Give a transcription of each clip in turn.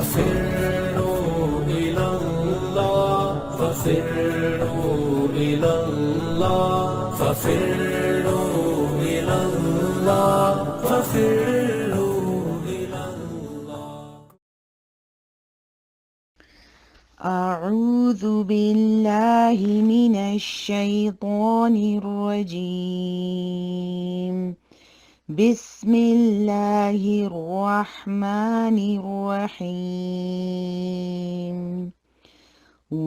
ففروا إلى الله ففروا إلى الله ففروا إلى الله ففروا إلى الله. أعوذ بالله من الشيطان الرجيم. بسم الله الرحمن الرحيم.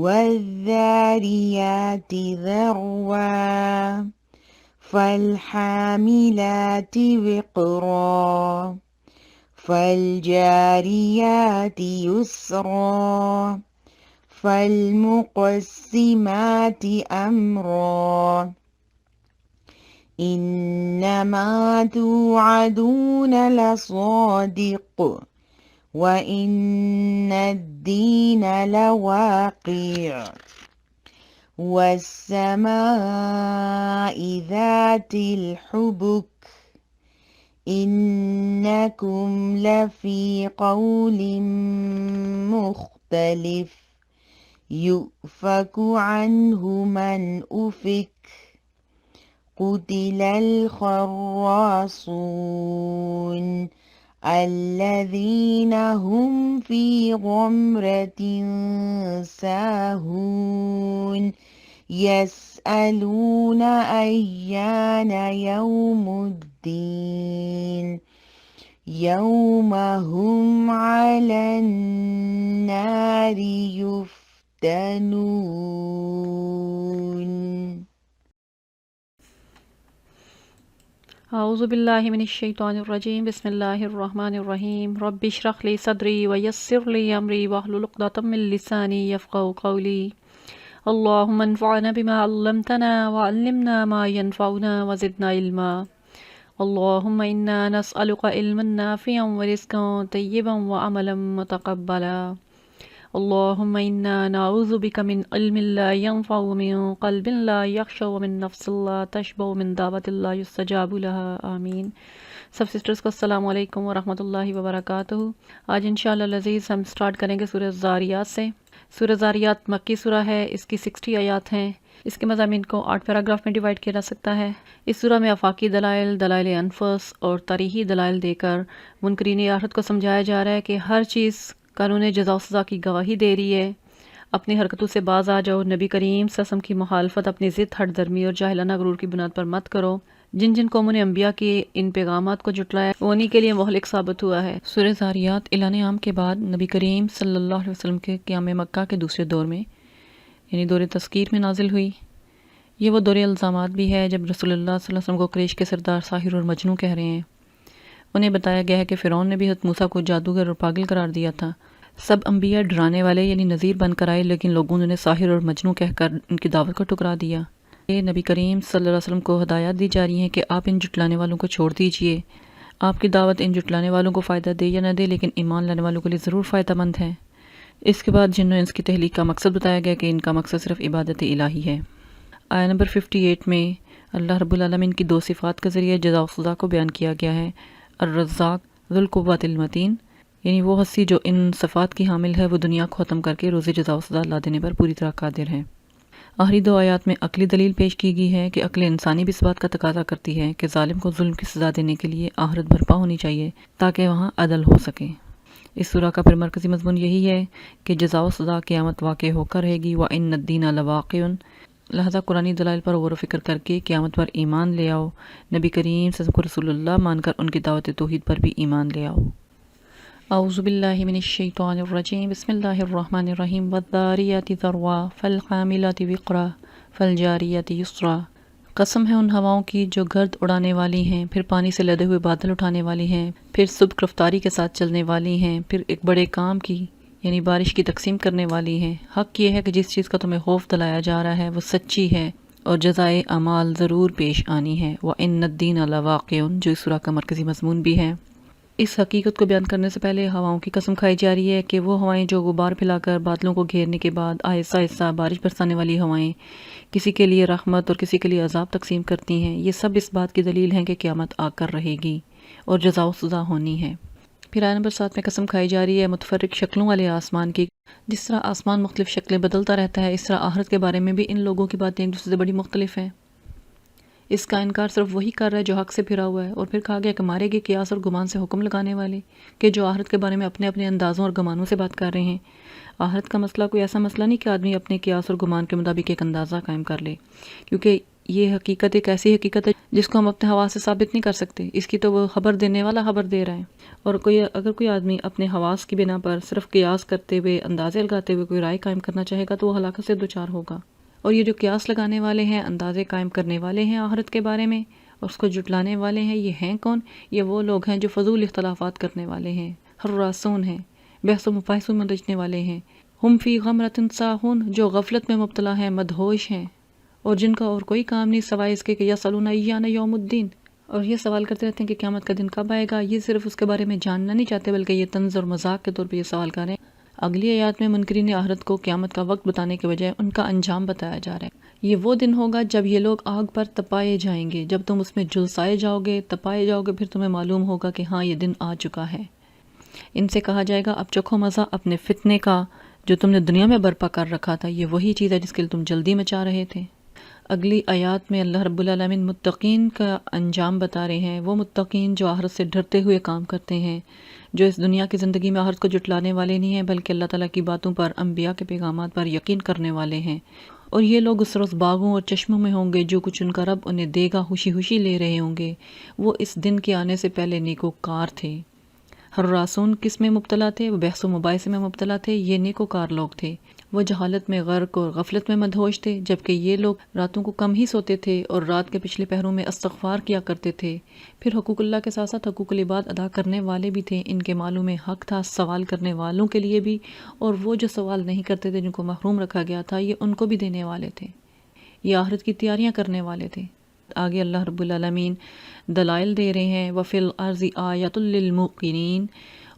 والذاريات ذروا فالحاملات وقرا فالجاريات يسرا فالمقسمات أمرا إنما توعدون لصادق وإن الدين لواقع والسماء ذات الحبك إنكم لفي قول مختلف يؤفك عنه من أفك قتل الخراصون الذين هم في غمرة ساهون يسألون أيان يوم الدين يوم هم على النار يفتنون. اعوذ باللہ من الشیطان الرجیم بسم اللہ الرحمن الرحیم رب اشرح لی صدری ویسر لی امری واحلل عقدۃ من لسانی یفقهوا قولی اللهم انفعنا بما علمتنا وعلمنا ما ينفعنا وزدنا علما اللهم انا نسألك علما نافعا ورزقا طیبا وعملا متقبلا اللهم انا نعوذ بك من علم لا ينفع ومن قلب لا يخشع ومن نفس لا تشبع ومن دعوة لا يستجاب لها آمین. سب سسٹرز کو السلام علیکم ورحمۃ اللہ وبرکاتہ. آج انشاءاللہ العزیز ہم سٹارٹ کریں گے سورہ زاریات سے. سورہ زاریات مکی سورہ ہے، اس کی 60 آیات ہیں. اس کے مضامین کو 8 پیراگراف میں ڈیوائڈ کیا جا سکتا ہے. اس سورہ میں آفاقی دلائل، دلائل انفس اور تاریخی دلائل دے کر منکرین آخرت کو سمجھایا جا رہا ہے کہ ہر چیز قانون جزا و سزا کی گواہی دے رہی ہے. اپنی حرکتوں سے باز آ جاؤ. نبی کریم صلی اللہ علیہ وسلم کی مخالفت اپنی ضد، ہٹ درمی اور جاہلانہ غرور کی بنیاد پر مت کرو. جن جن قوموں نے انبیاء کے ان پیغامات کو جھٹلایا وہ انہی کے لیے مہلک ثابت ہوا ہے. سورہ زاریات اعلان عام کے بعد نبی کریم صلی اللہ علیہ وسلم کے قیام مکہ کے دوسرے دور میں یعنی دور تذکیر میں نازل ہوئی. یہ وہ دور الزامات بھی ہے جب رسول اللہ صلی اللہ علیہ وسلم کو قریش کے سردار ساحر اور مجنون کہہ رہے ہیں. انہیں بتایا گیا ہے کہ فرعون نے بھی حضرت موسیٰ کو جادوگر اور پاگل قرار دیا تھا. سب انبیاء ڈرانے والے یعنی نذیر بن کر آئے، لیکن لوگوں نے ساحر اور مجنون کہہ کر ان کی دعوت کو ٹکرا دیا. یہ نبی کریم صلی اللہ علیہ وسلم کو ہدایات دی جا رہی ہیں کہ آپ ان جھٹلانے والوں کو چھوڑ دیجئے. آپ کی دعوت ان جھٹلانے والوں کو فائدہ دے یا نہ دے، لیکن ایمان لانے والوں کے لیے ضرور فائدہ مند ہے. اس کے بعد جن و انس کی تحلیق کا مقصد بتایا گیا کہ ان کا مقصد صرف عبادت الہی ہے. آیہ نمبر 58 میں اللہ رب العالمین کی 2 صفات کے ذریعے جزا و سزا کو بیان کیا گیا ہے. الرزاق ذو القوۃ المتین، یعنی وہ ہستی جو ان صفات کی حامل ہے، وہ دنیا کو ختم کر کے روز جزا و سزا لا دینے پر پوری طرح قادر ہے. آخری 2 آیات میں عقلی دلیل پیش کی گئی ہے کہ عقل انسانی بھی اس بات کا تقاضا کرتی ہے کہ ظالم کو ظلم کی سزا دینے کے لیے آخرت برپا ہونی چاہیے تاکہ وہاں عدل ہو سکے. اس سورہ کا پھر مرکزی مضمون یہی ہے کہ جزا و سزا قیامت واقع ہو کر رہے گی. وَإِنَّ الدِّينَ لَوَاقِعٌ، لہذا قرآنی دلائل پر غور و فکر کر کے قیامت پر ایمان لے آؤ. نبی کریم صلی اللہ علیہ وسلم کو رسول اللہ مان کر ان کی دعوت توحید پر بھی ایمان لے آؤ. اعوذ باللہ من الشیطان الرجیم بسم اللہ الرحمن الرحیم والذاریات ذروا فالحاملات وقرا فالجاریات یسرا. قسم ہے ان ہواؤں کی جو گرد اڑانے والی ہیں، پھر پانی سے لدے ہوئے بادل اٹھانے والی ہیں، پھر سبک رفتاری کے ساتھ چلنے والی ہیں، پھر ایک بڑے کام کی یعنی بارش کی تقسیم کرنے والی ہیں. حق یہ ہے کہ جس چیز کا تمہیں خوف دلایا جا رہا ہے وہ سچی ہے اور جزائے اعمال ضرور پیش آنی ہے. وَإِنَّ الدِّينَ لَوَاقِعٌ، جو اس سورہ کا مرکزی مضمون بھی ہے. اس حقیقت کو بیان کرنے سے پہلے ہواؤں کی قسم کھائی جا رہی ہے کہ وہ ہوائیں جو غبار پھیلا کر بادلوں کو گھیرنے کے بعد آہستہ آہستہ بارش برسانے والی ہوائیں کسی کے لیے رحمت اور کسی کے لیے عذاب تقسیم کرتی ہیں، یہ سب اس بات کی دلیل ہیں کہ قیامت آ کر رہے گی اور جزا و سزا ہونی ہے. پھر آیت نمبر 7 میں قسم کھائی جا رہی ہے متفرق شکلوں والے آسمان کی. جس طرح آسمان مختلف شکلیں بدلتا رہتا ہے، اس طرح آخرت کے بارے میں بھی ان لوگوں کی باتیں ایک دوسرے سے بڑی مختلف ہیں. اس کا انکار صرف وہی کر رہا ہے جو حق سے پھرا ہوا ہے. اور پھر کہا گیا کہ مارے گئے قیاس اور گمان سے حکم لگانے والے کہ جو آخرت کے بارے میں اپنے اپنے اندازوں اور گمانوں سے بات کر رہے ہیں. آخرت کا مسئلہ کوئی ایسا مسئلہ نہیں کہ آدمی اپنے قیاس اور گمان کے مطابق ایک اندازہ قائم کر لے، کیونکہ یہ حقیقت ایک ایسی حقیقت ہے جس کو ہم اپنے حواس سے ثابت نہیں کر سکتے. اس کی تو وہ خبر دینے والا خبر دے رہا ہے. اور اگر کوئی آدمی اپنے حواس کی بنا پر صرف قیاس کرتے ہوئے، اندازے لگاتے ہوئے کوئی رائے قائم کرنا چاہے گا تو وہ ہلاکت سے دوچار ہوگا. اور یہ جو قیاس لگانے والے ہیں، اندازے قائم کرنے والے ہیں آخرت کے بارے میں اور اس کو جھٹلانے والے ہیں، یہ ہیں کون؟ یہ وہ لوگ ہیں جو فضول اختلافات کرنے والے ہیں، حراسون ہیں، بحث و مباحثوں میں الجھنے والے ہیں. ہم فی غمرۃ ساہون، جو غفلت میں مبتلا ہیں، مدہوش ہیں، اور جن کا اور کوئی کام نہیں سوائے اس کے کہ یسألون ایان یوم الدین، اور یہ سوال کرتے رہتے ہیں کہ قیامت کا دن کب آئے گا. یہ صرف اس کے بارے میں جاننا نہیں چاہتے بلکہ یہ طنز اور مذاق کے طور پہ یہ سوال کر رہے ہیں. اگلی آیات میں منکرین آخرت کو قیامت کا وقت بتانے کے بجائے ان کا انجام بتایا جا رہا ہے. یہ وہ دن ہوگا جب یہ لوگ آگ پر تپائے جائیں گے. جب تم اس میں جھلسائے جاؤ گے، تپائے جاؤ گے، پھر تمہیں معلوم ہوگا کہ ہاں یہ دن آ چکا ہے. ان سے کہا جائے گا اب چکھو مزہ اپنے فتنے کا جو تم نے دنیا میں برپا کر رکھا تھا. یہ وہی چیز ہے جس کے لیے تم جلدی مچا رہے تھے. اگلی آیات میں اللہ رب العالمین متقین کا انجام بتا رہے ہیں. وہ متقین جو آخرت سے ڈرتے ہوئے کام کرتے ہیں، جو اس دنیا کی زندگی میں آخرت کو جھٹلانے والے نہیں ہیں بلکہ اللہ تعالیٰ کی باتوں پر، انبیاء کے پیغامات پر یقین کرنے والے ہیں. اور یہ لوگ اس روز باغوں اور چشموں میں ہوں گے، جو کچھ ان کا رب انہیں دے گا خوشی خوشی لے رہے ہوں گے. وہ اس دن کے آنے سے پہلے نیکوکار تھے. حراسون کس میں مبتلا تھے؟ وہ بحث و مباحثے میں مبتلا تھے. یہ نیکوکار لوگ تھے. وہ جہالت میں غرق اور غفلت میں مدہوش تھے، جبکہ یہ لوگ راتوں کو کم ہی سوتے تھے اور رات کے پچھلے پہروں میں استغفار کیا کرتے تھے. پھر حقوق اللہ کے ساتھ ساتھ حقوق العباد ادا کرنے والے بھی تھے. ان کے مالوں میں حق تھا سوال کرنے والوں کے لیے بھی، اور وہ جو سوال نہیں کرتے تھے، جن کو محروم رکھا گیا تھا، یہ ان کو بھی دینے والے تھے. یہ آخرت کی تیاریاں کرنے والے تھے. آگے اللہ رب العالمین دلائل دے رہے ہیں وَفِي الْأَرْضِ آیَةٌ لِّلْمُوقِنِينَ،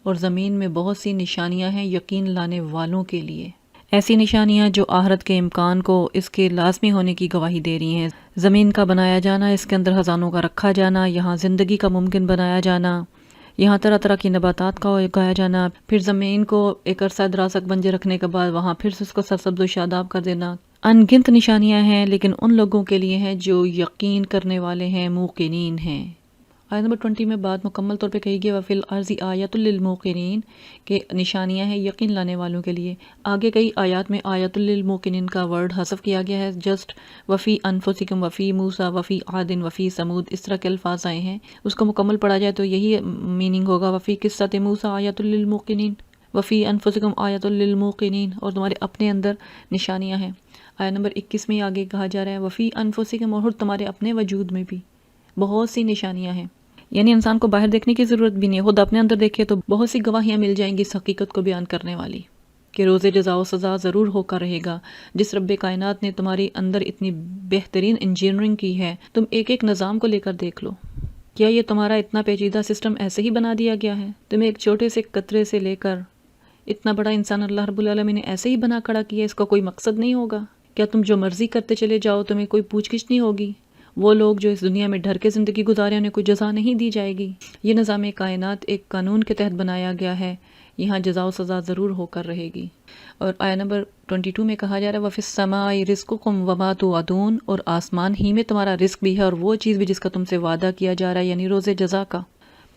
اور زمین میں بہت سی نشانیاں ہیں یقین لانے والوں کے لیے. ایسی نشانیاں جو آخرت کے امکان کو، اس کے لازمی ہونے کی گواہی دے رہی ہیں. زمین کا بنایا جانا، اس کے اندر خزانوں کا رکھا جانا، یہاں زندگی کا ممکن بنایا جانا، یہاں طرح طرح کی نباتات کا اگایا جانا، پھر زمین کو ایک عرصہ دراز تک بنجر رکھنے کے بعد وہاں پھر سے اس کو سرسبز و شاداب کر دینا. ان گنت نشانیاں ہیں، لیکن ان لوگوں کے لیے ہیں جو یقین کرنے والے ہیں، موقنین ہیں. آیت نمبر 20 میں بات مکمل طور پہ کہی گئی وَفِي الْأَرْضِ آیَةٌ لِّلْمُوقِنِينَ، کہ نشانیاں ہیں یقین لانے والوں کے لیے. آگے کئی آیات میں آیَةٌ لِّلْمُوقِنِينَ کا ورڈ حذف کیا گیا ہے. جسٹ وَفِي أَنفُسِكُمْ وَفِي موسیٰ وَفِي عاد وَفِي ثمود اس طرح کے الفاظ آئے ہیں. اس کو مکمل پڑھا جائے تو یہی میننگ ہوگا وَفِي قِصَّةِ موسیٰ آیَةٌ لِّلْمُوقِنِينَ وَفِي أَنفُسِكُمْ آیَةٌ لِّلْمُوقِنِينَ، اور تمہارے اپنے اندر نشانیاں ہیں. آیت نمبر 21 میں آگے کہا جا رہا ہے وَفِي أَنفُسِكُمْ، اور تمہارے اپنے وجود میں بھی بہت سی نشانیاں ہیں. یعنی انسان کو باہر دیکھنے کی ضرورت بھی نہیں ہے، خود اپنے اندر دیکھے تو بہت سی گواہیاں مل جائیں گی اس حقیقت کو بیان کرنے والی کہ روز جزا و سزا ضرور ہو کر رہے گا. جس رب کائنات نے تمہاری اندر اتنی بہترین انجینئرنگ کی ہے، تم ایک ایک نظام کو لے کر دیکھ لو. کیا یہ تمہارا اتنا پیچیدہ سسٹم ایسے ہی بنا دیا گیا ہے؟ تمہیں ایک چھوٹے سے قطرے سے لے کر اتنا بڑا انسان اللہ رب العالمین نے ایسے ہی بنا کھڑا کیا. اس کا کوئی مقصد نہیں ہوگا؟ کیا تم جو مرضی کرتے چلے جاؤ تمہیں کوئی پوچھ گچھ نہیں ہوگی؟ وہ لوگ جو اس دنیا میں ڈر کے زندگی گزارے انہیں کوئی جزا نہیں دی جائے گی. یہ نظام کائنات ایک قانون کے تحت بنایا گیا ہے، یہاں جزا و سزا ضرور ہو کر رہے گی. اور آیت نمبر 22 میں کہا جا رہا ہے وَفِي السَّمَاءِ رِزْقُكُمْ وَمَا تُوعَدُونَ، اور آسمان ہی میں تمہارا رزق بھی ہے اور وہ چیز بھی جس کا تم سے وعدہ کیا جا رہا ہے، یعنی روز جزا کا.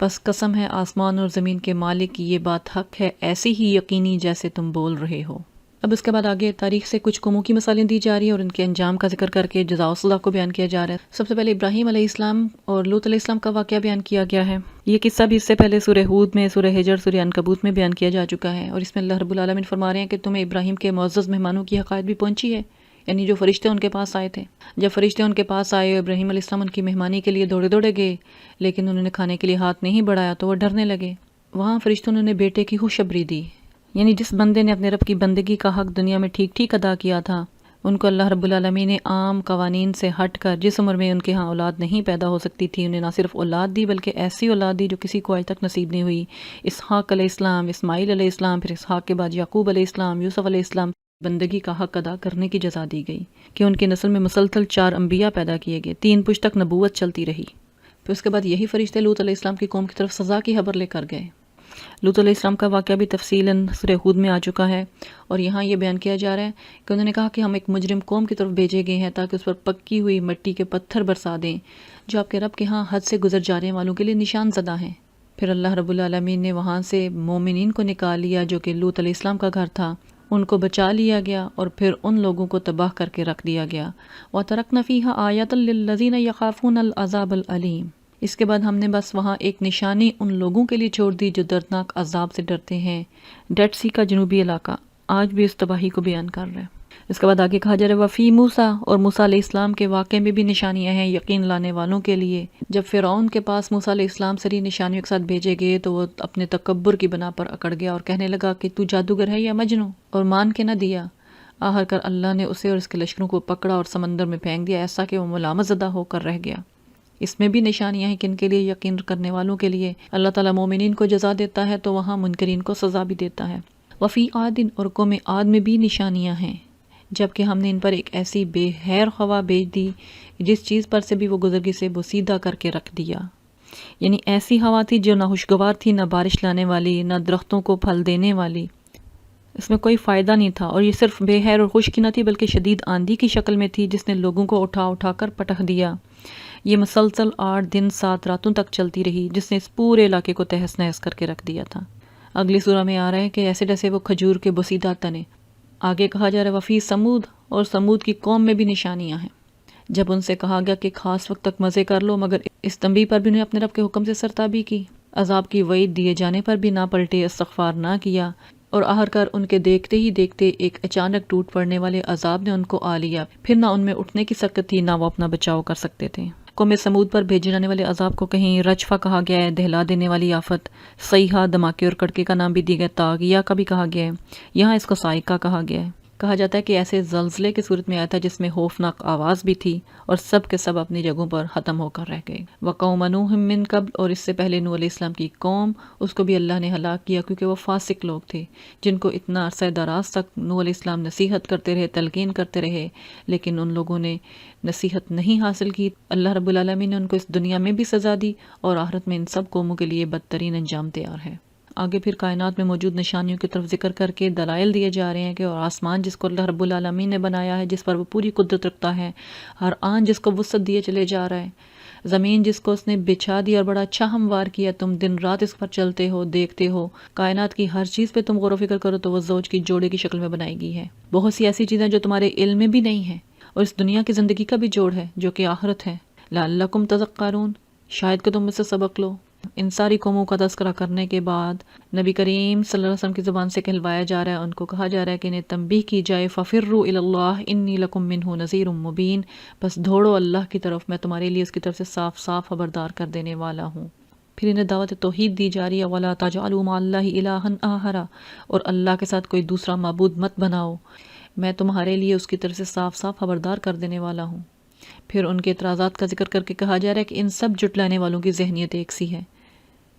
پس قسم ہے آسمان اور زمین کے مالک کی، یہ بات حق ہے ایسی ہی یقینی جیسے تم بول رہے ہو. اب اس کے بعد آگے تاریخ سے کچھ قوموں کی مثالیں دی جا رہی ہیں اور ان کے انجام کا ذکر کر کے جزا و سزا کو بیان کیا جا رہا ہے. سب سے پہلے ابراہیم علیہ السلام اور لوط علیہ السلام کا واقعہ بیان کیا گیا ہے. یہ قصہ بھی اس سے پہلے سورہ ہود میں، سورہ ہجر، سورہ عنکبوت میں بیان کیا جا چکا ہے. اور اس میں اللہ رب العالمین فرما رہے ہیں کہ تمہیں ابراہیم کے معزز مہمانوں کی حقائق بھی پہنچی ہے، یعنی جو فرشتے ان کے پاس آئے تھے. جب فرشتے ان کے پاس آئے، ابراہیم علیہ السلام ان کی مہمانی کے لیے دوڑے دوڑے گئے، لیکن انہوں نے کھانے کے لیے ہاتھ نہیں بڑھایا تو وہ ڈرنے لگے. وہاں فرشتوں نے بیٹے کی خوشخبری دی، یعنی جس بندے نے اپنے رب کی بندگی کا حق دنیا میں ٹھیک ٹھیک ادا کیا تھا، ان کو اللہ رب العالمین نے عام قوانین سے ہٹ کر جس عمر میں ان کے ہاں اولاد نہیں پیدا ہو سکتی تھی، انہیں نہ صرف اولاد دی بلکہ ایسی اولاد دی جو کسی کو آج تک نصیب نہیں ہوئی. اسحاق علیہ السلام، اسماعیل علیہ السلام، پھر اسحاق کے بعد یعقوب علیہ السلام، یوسف علیہ السلام. بندگی کا حق ادا کرنے کی جزا دی گئی کہ ان کی نسل میں مسلسل 4 انبیاء پیدا کیے گئے، 3 پشت تک نبوت چلتی رہی. پھر اس کے بعد یہی فرشتے لوط علیہ السلام کی قوم کی طرف سزا کی خبر لے کر گئے. لوط علیہ السلام کا واقعہ بھی تفصیلاً سورہ ہود میں آ چکا ہے، اور یہاں یہ بیان کیا جا رہا ہے کہ انہوں نے کہا کہ ہم ایک مجرم قوم کی طرف بھیجے گئے ہیں تاکہ اس پر پکی ہوئی مٹی کے پتھر برسا دیں جو آپ کے رب کے ہاں حد سے گزر جانے والوں کے لیے نشان زدہ ہیں۔ پھر اللہ رب العالمین نے وہاں سے مومنین کو نکال لیا جو کہ لوط علیہ السلام کا گھر تھا، ان کو بچا لیا گیا اور پھر ان لوگوں کو تباہ کر کے رکھ دیا گیا۔ وَتَرَكْنَا فِيهَا آيَةً لِّلَّذِينَ يَخَافُونَ الْعَذَابَ الْأَلِيمَ۔ اس کے بعد ہم نے بس وہاں ایک نشانی ان لوگوں کے لیے چھوڑ دی جو دردناک عذاب سے ڈرتے ہیں۔ ڈیڈ سی کا جنوبی علاقہ آج بھی اس تباہی کو بیان کر رہا ہے۔ اس کے بعد آگے کہا جا رہا ہے وفی موسیٰ، اور موسیٰ علیہ السلام کے واقعے میں بھی نشانیاں ہیں یقین لانے والوں کے لیے۔ جب فرعون کے پاس موسیٰ علیہ السلام سری نشانیوں کے ساتھ بھیجے گئے تو وہ اپنے تکبر کی بنا پر اکڑ گیا اور کہنے لگا کہ تو جادوگر ہے یا مجنوں، اور مان کے نہ دیا۔ آخر کر اللہ نے اسے اور اس کے لشکروں کو پکڑا اور سمندر میں پھینک دیا، ایسا کہ وہ ملامت زدہ ہو کر رہ گیا۔ اس میں بھی نشانیاں ہیں کہ ان کے لیے یقین کرنے والوں کے لیے اللہ تعالیٰ مومنین کو جزا دیتا ہے تو وہاں منکرین کو سزا بھی دیتا ہے۔ وفی عاد، اور قوم عاد میں بھی نشانیاں ہیں، جبکہ ہم نے ان پر ایک ایسی بے خیر ہوا بھیج دی جس چیز پر سے بھی وہ گزرگی سے بوسیدہ کر کے رکھ دیا۔ یعنی ایسی ہوا تھی جو نہ خوشگوار تھی، نہ بارش لانے والی، نہ درختوں کو پھل دینے والی، اس میں کوئی فائدہ نہیں تھا، اور یہ صرف بے خیر اور خشکی نہ تھی بلکہ شدید آندھی کی شکل میں تھی جس نے لوگوں کو اٹھا اٹھا کر پٹخ دیا۔ یہ مسلسل 8 دن 7 راتوں تک چلتی رہی جس نے اس پورے علاقے کو تہس نہس کر کے رکھ دیا تھا۔ اگلی سورہ میں آ رہا ہے کہ ایسے جیسے وہ کھجور کے بوسیدہ تنے۔ آگے کہا جا رہا ہے وفی سمود، اور سمود کی قوم میں بھی نشانیاں ہیں۔ جب ان سے کہا گیا کہ خاص وقت تک مزے کر لو، مگر اس تنبیہ پر بھی انہیں اپنے رب کے حکم سے سرتابی کی، عذاب کی وعید دیے جانے پر بھی نہ پلٹے، استغفار نہ کیا، اور آخر کار ان کے دیکھتے ہی دیکھتے ایک اچانک ٹوٹ پڑنے والے عذاب نے ان کو آ لیا۔ پھر نہ ان میں اٹھنے کی سکت تھی، نہ وہ اپنا بچاؤ کر سکتے تھے۔ قوم سمود پر بھیجے جانے والے عذاب کو کہیں رجفہ کہا گیا ہے، دہلا دینے والی آفت، صیحہ دھماکے اور کڑکے کا نام بھی دی گیا، طاغیہ کا بھی کہا گیا ہے، یہاں اس کو صاعقہ کہا گیا ہے۔ کہا جاتا ہے کہ ایسے زلزلے کی صورت میں آیا تھا جس میں خوفناک آواز بھی تھی اور سب کے سب اپنی جگہوں پر ختم ہو کر رہ گئے۔ وقوم نوح من قبل، اور اس سے پہلے نوح علیہ السلام کی قوم، اس کو بھی اللہ نے ہلاک کیا کیونکہ وہ فاسق لوگ تھے جن کو اتنا عرصہ دراز تک نوح علیہ السلام نصیحت کرتے رہے، تلقین کرتے رہے، لیکن ان لوگوں نے نصیحت نہیں حاصل کی۔ اللہ رب العالمین نے ان کو اس دنیا میں بھی سزا دی اور آخرت میں ان سب قوموں کے لیے بدترین انجام تیار ہے۔ آگے پھر کائنات میں موجود نشانیوں کی طرف ذکر کر کے دلائل دیے جا رہے ہیں کہ اور آسمان جس کو اللہ رب العالمین نے بنایا ہے، جس پر وہ پوری قدرت رکھتا ہے، ہر آن جس کو وسعت دیے چلے جا رہا ہے، زمین جس کو اس نے بچھا دی اور بڑا اچھا ہموار کیا، تم دن رات اس پر چلتے ہو، دیکھتے ہو، کائنات کی ہر چیز پہ تم غور و فکر کرو تو وہ زوج کی جوڑے کی شکل میں بنائی گئی ہے۔ بہت سی ایسی چیزیں جو تمہارے علم میں بھی نہیں ہیں اور اس دنیا کی زندگی کا بھی جوڑ ہے جو کہ آخرت ہے۔ لعلکم تذکرون، شاید کہ تم اس سے سبق لو۔ ان ساری قوموں کا تذکرہ کرنے کے بعد نبی کریم صلی اللہ علیہ وسلم کی زبان سے کہلوایا جا رہا ہے، ان کو کہا جا رہا ہے کہ انہیں تنبیہ کی جائے فَفِرُّوا إِلَى اللَّهِ إِنِّي لَكُم مِّنْهُ نَذِيرٌ مُّبِينٌ، بس دوڑو اللہ کی طرف، میں تمہارے لیے اس کی طرف سے صاف صاف خبردار کر دینے والا ہوں۔ پھر انہیں دعوت توحید دی جا رہی ہے، وَلَا تَجْعَلُوا مَعَ اللَّهِ إِلَٰهًا آخَرَ، اور اللہ کے ساتھ کوئی دوسرا معبود مت بناؤ، میں تمہارے لیے اس کی طرف سے صاف صاف خبردار کر دینے والا ہوں۔ پھر ان کے اعتراضات کا ذکر کر کے کہا جا رہا ہے کہ ان سب جھٹلانے والوں کی ذہنیت ایک سی ہے۔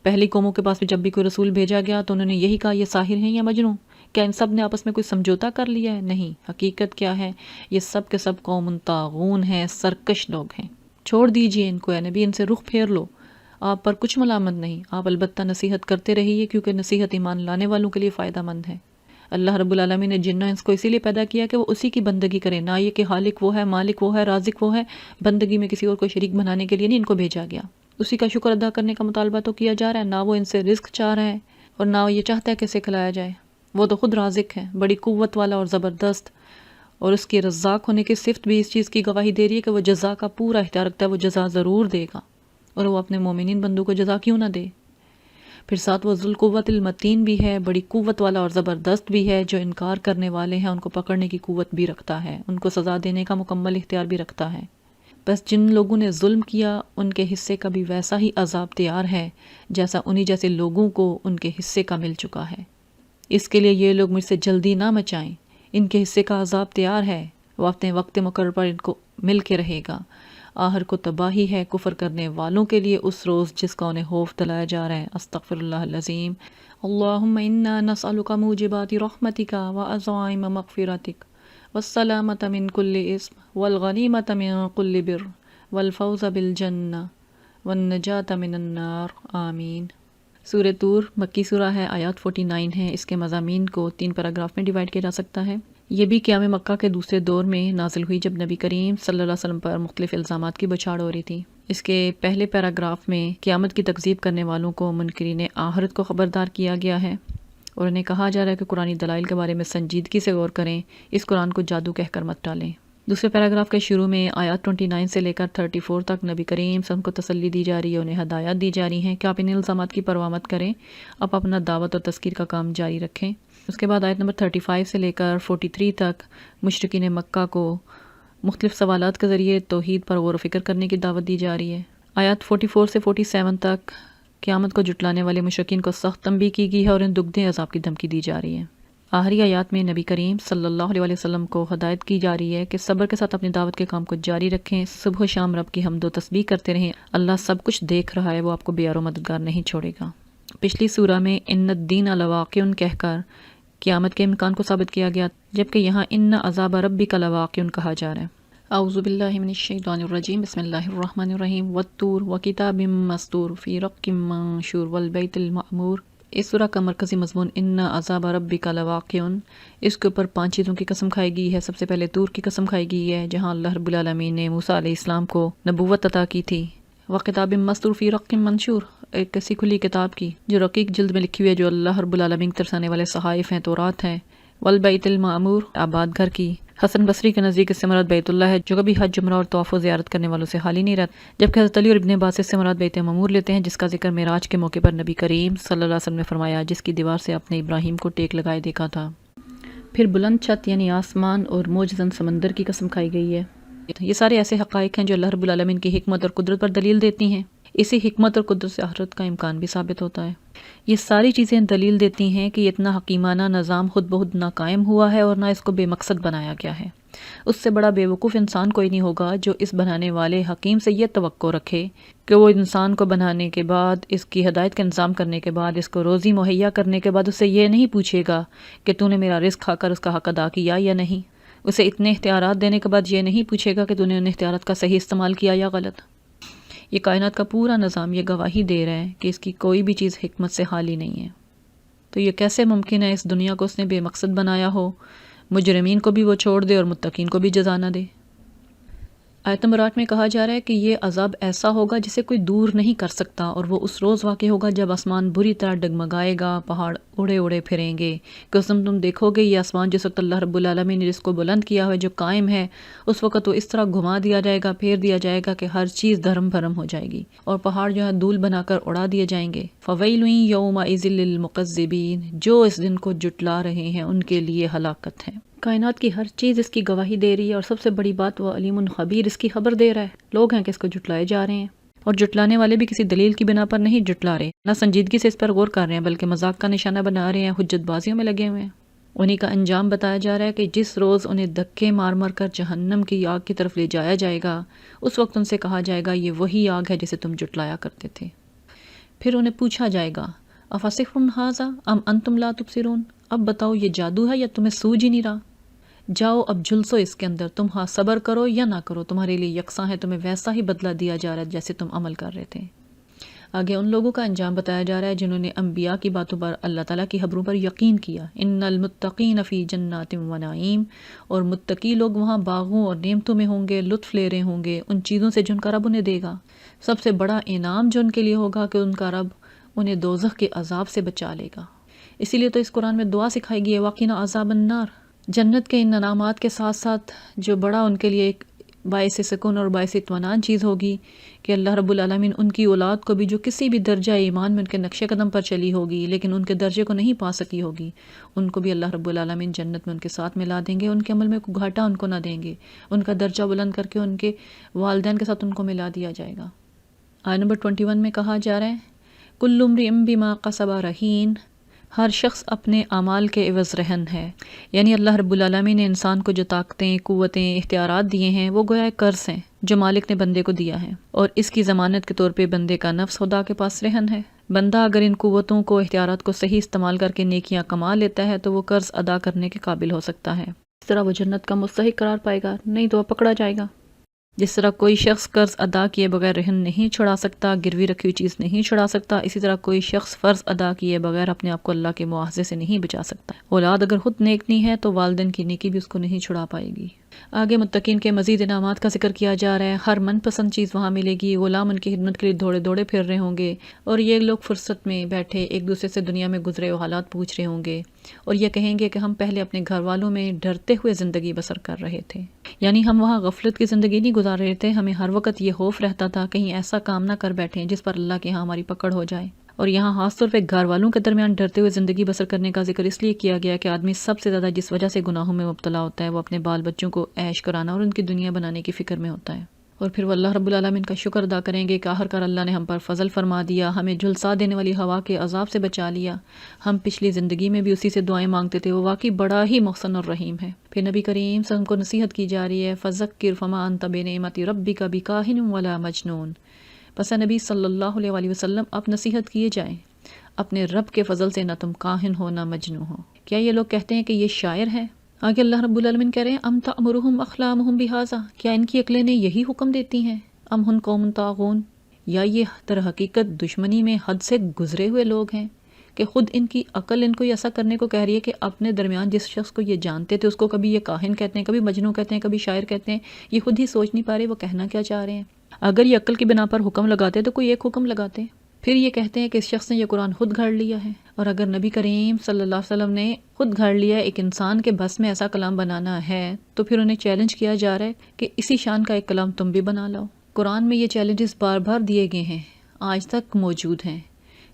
پہلی قوموں کے پاس بھی جب بھی کوئی رسول بھیجا گیا تو انہوں نے یہی کہا یہ ساحر ہیں یا مجنون، کیا ان سب نے آپس میں کوئی سمجھوتا کر لیا ہے؟ نہیں، حقیقت کیا ہے، یہ سب کے سب قوم طاغون ہیں، سرکش لوگ ہیں۔ چھوڑ دیجئے ان کو، اے نبی، ان سے رخ پھیر لو، آپ پر کچھ ملامت نہیں، آپ البتہ نصیحت کرتے رہیے کیونکہ نصیحت ایمان لانے والوں کے لیے فائدہ مند ہے۔ اللہ رب العالمین نے جن و انس کو اسی لیے پیدا کیا کہ وہ اسی کی بندگی کریں، نہ یہ کہ خالق وہ ہے، مالک وہ ہے، رازق وہ ہے، بندگی میں کسی اور کو شریک بنانے کے لیے نہیں ان کو بھیجا گیا۔ اسی کا شکر ادا کرنے کا مطالبہ تو کیا جا رہا ہے، نہ وہ ان سے رزق چاہ رہا ہے اور نہ وہ یہ چاہتا ہے کہ اسے کھلایا جائے، وہ تو خود رازق ہے، بڑی قوت والا اور زبردست، اور اس کے رزاق ہونے کی صفت بھی اس چیز کی گواہی دے رہی ہے کہ وہ جزا کا پورا اختیار رکھتا ہے، وہ جزا ضرور دے گا، اور وہ اپنے مومنین بندوں کو جزا کیوں نہ دے۔ پھر ساتھ وہ ذوالقوت المتین بھی ہے، بڑی قوت والا اور زبردست بھی ہے، جو انکار کرنے والے ہیں ان کو پکڑنے کی قوت بھی رکھتا ہے، ان کو سزا دینے کا مکمل اختیار بھی رکھتا ہے۔ بس جن لوگوں نے ظلم کیا ان کے حصے کا بھی ویسا ہی عذاب تیار ہے جیسا انہی جیسے لوگوں کو ان کے حصے کا مل چکا ہے۔ اس کے لیے یہ لوگ مجھ سے جلدی نہ مچائیں، ان کے حصے کا عذاب تیار ہے، وہ اپنے وقت مقرر پر ان کو مل کے رہے گا۔ آخر کو تباہی ہے کفر کرنے والوں کے لیے اس روز جس کا انہیں خوف دلایا جا رہا ہے۔ استغفر اللہ العظیم۔ اللہم انا نسألک موجبات رحمتک وعزائم مغفرتک والسلامۃ من کل اسم والغنیمۃ من کل بر والفوز بالجنہ والنجاۃ من النار، آمین۔ سورہ طور مکی سورہ ہے، آیات 49 ہیں۔ اس کے مضامین کو 3 پیراگراف میں ڈیوائیڈ کیا جا سکتا ہے۔ یہ بھی قیام مکہ کے دوسرے دور میں نازل ہوئی جب نبی کریم صلی اللہ علیہ وسلم پر مختلف الزامات کی بچھاڑ ہو رہی تھی۔ اس کے پہلے پیراگراف میں قیامت کی تکذیب کرنے والوں کو منکرین آخرت کو خبردار کیا گیا ہے اور انہیں کہا جا رہا ہے کہ قرآنی دلائل کے بارے میں سنجیدگی سے غور کریں، اس قرآن کو جادو کہہ کر مت ڈالیں۔ دوسرے پیراگراف کے شروع میں آیات 29 سے لے کر 34 تک نبی کریم صلی اللہ علیہ وسلم کو تسلی دی جا رہی ہے، انہیں ہدایات دی جا رہی ہیں کہ آپ ان الزامات کی پرواہ مت کریں، آپ اپنا دعوت اور تذکیر کا کام جاری رکھیں۔ اس کے بعد آیت نمبر 35 سے لے کر 43 تک مشرکین مکہ کو مختلف سوالات کے ذریعے توحید پر غور و فکر کرنے کی دعوت دی جا رہی ہے۔ آیات 44 سے 47 تک قیامت کو جھٹلانے والے مشرکین کو سخت تنبیہ کی گئی ہے اور ان دگدے عذاب کی دھمکی دی جا رہی ہے۔ آخری آیات میں نبی کریم صلی اللہ علیہ وسلم کو ہدایت کی جا رہی ہے کہ صبر کے ساتھ اپنی دعوت کے کام کو جاری رکھیں، صبح و شام رب کی حمد و تسبیح کرتے رہیں، اللہ سب کچھ دیکھ رہا ہے، وہ آپ کو بیار و مددگار نہیں چھوڑے گا۔ پچھلی سورہ میں ان الدین لواقع کہہ کر قیامت کے امکان کو ثابت کیا گیا، جبکہ یہاں ان عذاب ربک لواقع کہا جا رہا ہے۔ اعوذ باللہ من الشیطان الرجیم، بسم اللہ الرحمن الرحیم، والطور وکتاب مسطور فی رق منشور والبیت المعمور۔ اس سورہ کا مرکزی مضمون ان عذاب ربک لواقع، اس کے اوپر 5 چیزوں کی قسم کھائی گئی ہے۔ سب سے پہلے طور کی قسم کھائی گئی ہے جہاں اللہ رب العالمین نے موسیٰ علیہ السلام کو نبوت عطا کی تھی۔ وکتاب مسطور فی رق منشور، ایک کسی کھلی کتاب کی جو رقیق جلد میں لکھی ہوئی ہے، جو اللہ رب العالمین ترسانے والے صحائف ہیں، تورات ہیں۔ والبیت المعمور، آباد گھر کی۔ حسن بصری کے نزدیک اس سے مراد بیت اللہ ہے، جو کبھی حج، عمرہ اور طواف و زیارت کرنے والوں سے خالی نہیں رہتا، جبکہ حضرت علی اور ابن عباس اس سے مراد بیت معمور لیتے ہیں، جس کا ذکر معراج کے موقع پر نبی کریم صلی اللہ علیہ وسلم نے فرمایا، جس کی دیوار سے آپ نے ابراہیم کو ٹیک لگائے دیکھا تھا۔ پھر بلند چھت یعنی آسمان اور موجزن سمندر کی قسم کھائی گئی ہے۔ یہ سارے ایسے حقائق ہیں جو اللہ رب العالمین کی حکمت اور قدرت پر دلیل دیتی ہیں۔ اسی حکمت اور قدرت سے آخرت کا امکان بھی ثابت ہوتا ہے۔ یہ ساری چیزیں دلیل دیتی ہیں کہ اتنا حکیمانہ نظام خود بخود نہ قائم ہوا ہے اور نہ اس کو بے مقصد بنایا گیا ہے۔ اس سے بڑا بے وقوف انسان کوئی نہیں ہوگا جو اس بنانے والے حکیم سے یہ توقع رکھے کہ وہ انسان کو بنانے کے بعد، اس کی ہدایت کا انتظام کرنے کے بعد، اس کو روزی مہیا کرنے کے بعد اس سے یہ نہیں پوچھے گا کہ تو نے میرا رزق کھا کر اس کا حق ادا کیا یا نہیں۔ اسے اتنے اختیارات دینے کے بعد یہ نہیں پوچھے گا کہ تو نے ان اختیارات کا صحیح استعمال کیا یا غلط۔ یہ کائنات کا پورا نظام یہ گواہی دے رہا ہے کہ اس کی کوئی بھی چیز حکمت سے خالی نہیں ہے۔ تو یہ کیسے ممکن ہے اس دنیا کو اس نے بے مقصد بنایا ہو، مجرمین کو بھی وہ چھوڑ دے اور متقین کو بھی جزا نہ دے۔ آیت نمبر 8 میں کہا جا رہا ہے کہ یہ عذاب ایسا ہوگا جسے کوئی دور نہیں کر سکتا، اور وہ اس روز واقع ہوگا جب آسمان بری طرح ڈگمگائے گا، پہاڑ اڑے اڑے پھریں گے۔ کہ اس دن تم دیکھو گے یہ آسمان جس وقت اللہ رب العالمین نے جس کو بلند کیا ہوا ہے، جو قائم ہے، اس وقت وہ اس طرح گھما دیا جائے گا، پھیر دیا جائے گا کہ ہر چیز دھرم بھرم ہو جائے گی، اور پہاڑ جو ہے دھول بنا کر اڑا دیے جائیں گے۔ فَوَيْلٌ يَوْمَئِذٍ لِّلْمُكَذِّبِينَ، جو اس دن کو جٹلا رہے ہیں ان کے لیے ہلاکت ہے۔ کائنات کی ہر چیز اس کی گواہی دے رہی ہے، اور سب سے بڑی بات وہ علیم خبیر اس کی خبر دے رہا ہے۔ لوگ ہیں کہ اس کو جٹلائے جا رہے ہیں، اور جٹلانے والے بھی کسی دلیل کی بنا پر نہیں جٹلا رہے، نہ سنجیدگی سے اس پر غور کر رہے ہیں، بلکہ مذاق کا نشانہ بنا رہے ہیں، حجت بازیوں میں لگے ہوئے ہیں۔ انہی کا انجام بتایا جا رہا ہے کہ جس روز انہیں دھکے مار مار کر جہنم کی آگ کی طرف لے جایا جائے گا، اس وقت ان سے کہا جائے گا یہ وہی آگ ہے جسے تم جٹلایا کرتے تھے۔ پھر انہیں پوچھا جائے گا افسحر ھذا ام انتم لا تبصرون، اب بتاؤ یہ جادو ہے یا تمہیں سوج ہی نہیں رہا؟ جاؤ اب جھلسو اس کے اندر، تم ہاں صبر کرو یا نہ کرو، تمہارے لیے یکساں ہے، تمہیں ویسا ہی بدلہ دیا جا رہا ہے جیسے تم عمل کر رہے تھے۔ آگے ان لوگوں کا انجام بتایا جا رہا ہے جنہوں نے انبیاء کی باتوں پر، اللہ تعالیٰ کی خبروں پر یقین کیا۔ ان المتقین فی جنات و نعیم، اور متقی لوگ وہاں باغوں اور نعمتوں میں ہوں گے، لطف لے رہے ہوں گے ان چیزوں سے جن کا رب انہیں دے گا۔ سب سے بڑا انعام جو ان کے لیے ہوگا کہ ان کا رب انہیں دوزخ کے عذاب سے بچا لے گا۔ اسی لیے تو اس قرآن میں دعا سکھائی گئی ہے وقنا عذاب النار۔ جنت کے ان انعامات کے ساتھ ساتھ جو بڑا ان کے لیے ایک باعث سکون اور باعث اطمینان چیز ہوگی کہ اللہ رب العالمین ان کی اولاد کو بھی جو کسی بھی درجہ ایمان میں ان کے نقش قدم پر چلی ہوگی لیکن ان کے درجے کو نہیں پا سکی ہوگی، ان کو بھی اللہ رب العالمین جنت میں ان کے ساتھ ملا دیں گے، ان کے عمل میں کوئی گھاٹا ان کو نہ دیں گے، ان کا درجہ بلند کر کے ان کے والدین کے ساتھ ان کو ملا دیا جائے گا۔ آیت نمبر 21 میں کہا جا رہا ہے کل امرئ بما کسب رہین، ہر شخص اپنے اعمال کے عوض رہن ہے، یعنی اللہ رب العالمین نے انسان کو جو طاقتیں، قوتیں، اختیارات دیے ہیں وہ گویا قرض ہیں جو مالک نے بندے کو دیا ہے، اور اس کی ضمانت کے طور پہ بندے کا نفس خدا کے پاس رہن ہے۔ بندہ اگر ان قوتوں کو، اختیارات کو صحیح استعمال کر کے نیکیاں کما لیتا ہے تو وہ قرض ادا کرنے کے قابل ہو سکتا ہے، اس طرح وہ جنت کا مستحق قرار پائے گا، نہیں تو وہ پکڑا جائے گا۔ جس طرح کوئی شخص قرض ادا کیے بغیر رہن نہیں چھڑا سکتا، گروی رکھی ہوئی چیز نہیں چھڑا سکتا، اسی طرح کوئی شخص فرض ادا کیے بغیر اپنے آپ کو اللہ کے مواخذے سے نہیں بچا سکتا۔ اولاد اگر خود نیک نہیں ہے تو والدین کی نیکی بھی اس کو نہیں چھڑا پائے گی۔ آگے متقین کے مزید انعامات کا ذکر کیا جا رہا ہے۔ ہر من پسند چیز وہاں ملے گی، غلام ان کی خدمت کے لیے دوڑے دوڑے پھر رہے ہوں گے، اور یہ لوگ فرصت میں بیٹھے ایک دوسرے سے دنیا میں گزرے ہوئے حالات پوچھ رہے ہوں گے، اور یہ کہیں گے کہ ہم پہلے اپنے گھر والوں میں ڈرتے ہوئے زندگی بسر کر رہے تھے، یعنی ہم وہاں غفلت کی زندگی نہیں گزار رہے تھے، ہمیں ہر وقت یہ خوف رہتا تھا کہیں ایسا کام نہ کر بیٹھیں جس پر اللہ کے ہاں ہماری پکڑ ہو جائے۔ اور یہاں خاص طور پہ گھر والوں کے درمیان ڈرتے ہوئے زندگی بسر کرنے کا ذکر اس لیے کیا گیا کہ آدمی سب سے زیادہ جس وجہ سے گناہوں میں مبتلا ہوتا ہے وہ اپنے بال بچوں کو عیش کرانا اور ان کی دنیا بنانے کی فکر میں ہوتا ہے۔ اور پھر وہ اللہ رب العالمین کا شکر ادا کریں گے کہ آخرکار اللہ نے ہم پر فضل فرما دیا، ہمیں جھلسا دینے والی ہوا کے عذاب سے بچا لیا، ہم پچھلی زندگی میں بھی اسی سے دعائیں مانگتے تھے، وہ واقعی بڑا ہی محسن اور رحیم ہے۔ پھر نبی کریم سے ہم کو نصیحت کی جا رہی ہے، فذکر فما انت بنعمت ربک بکاہن ولا مجنون۔ پس نبی صلی اللہ علیہ وسلم اب نصیحت کیے جائیں، اپنے رب کے فضل سے نہ تم کاہن ہو نہ مجنون ہو۔ کیا یہ لوگ کہتے ہیں کہ یہ شاعر ہے؟ آگے اللہ رب العالمین کہہ رہے ہیں ام تأمرہم احلامہم بہذا، کیا ان کی عقلیں یہی حکم دیتی ہیں؟ ام ہن قوم طاغون، یا یہ در حقیقت دشمنی میں حد سے گزرے ہوئے لوگ ہیں کہ خود ان کی عقل ان کو ایسا کرنے کو کہہ رہی ہے کہ اپنے درمیان جس شخص کو یہ جانتے تھے اس کو کبھی یہ کاہن کہتے ہیں، کبھی مجنون کہتے ہیں، کبھی شاعر کہتے ہیں، یہ خود ہی سوچ نہیں پا رہے وہ کہنا کیا چاہ رہے ہیں۔ اگر یہ عقل کی بنا پر حکم لگاتے تو کوئی ایک حکم لگاتے، پھر یہ کہتے ہیں کہ اس شخص نے یہ قرآن خود گھڑ لیا ہے۔ اور اگر نبی کریم صلی اللہ علیہ وسلم نے خود گھڑ لیا ایک انسان کے بس میں ایسا کلام بنانا ہے تو پھر انہیں چیلنج کیا جا رہا ہے کہ اسی شان کا ایک کلام تم بھی بنا لاؤ۔ قرآن میں یہ چیلنجز بار بار دیے گئے ہیں، آج تک موجود ہیں،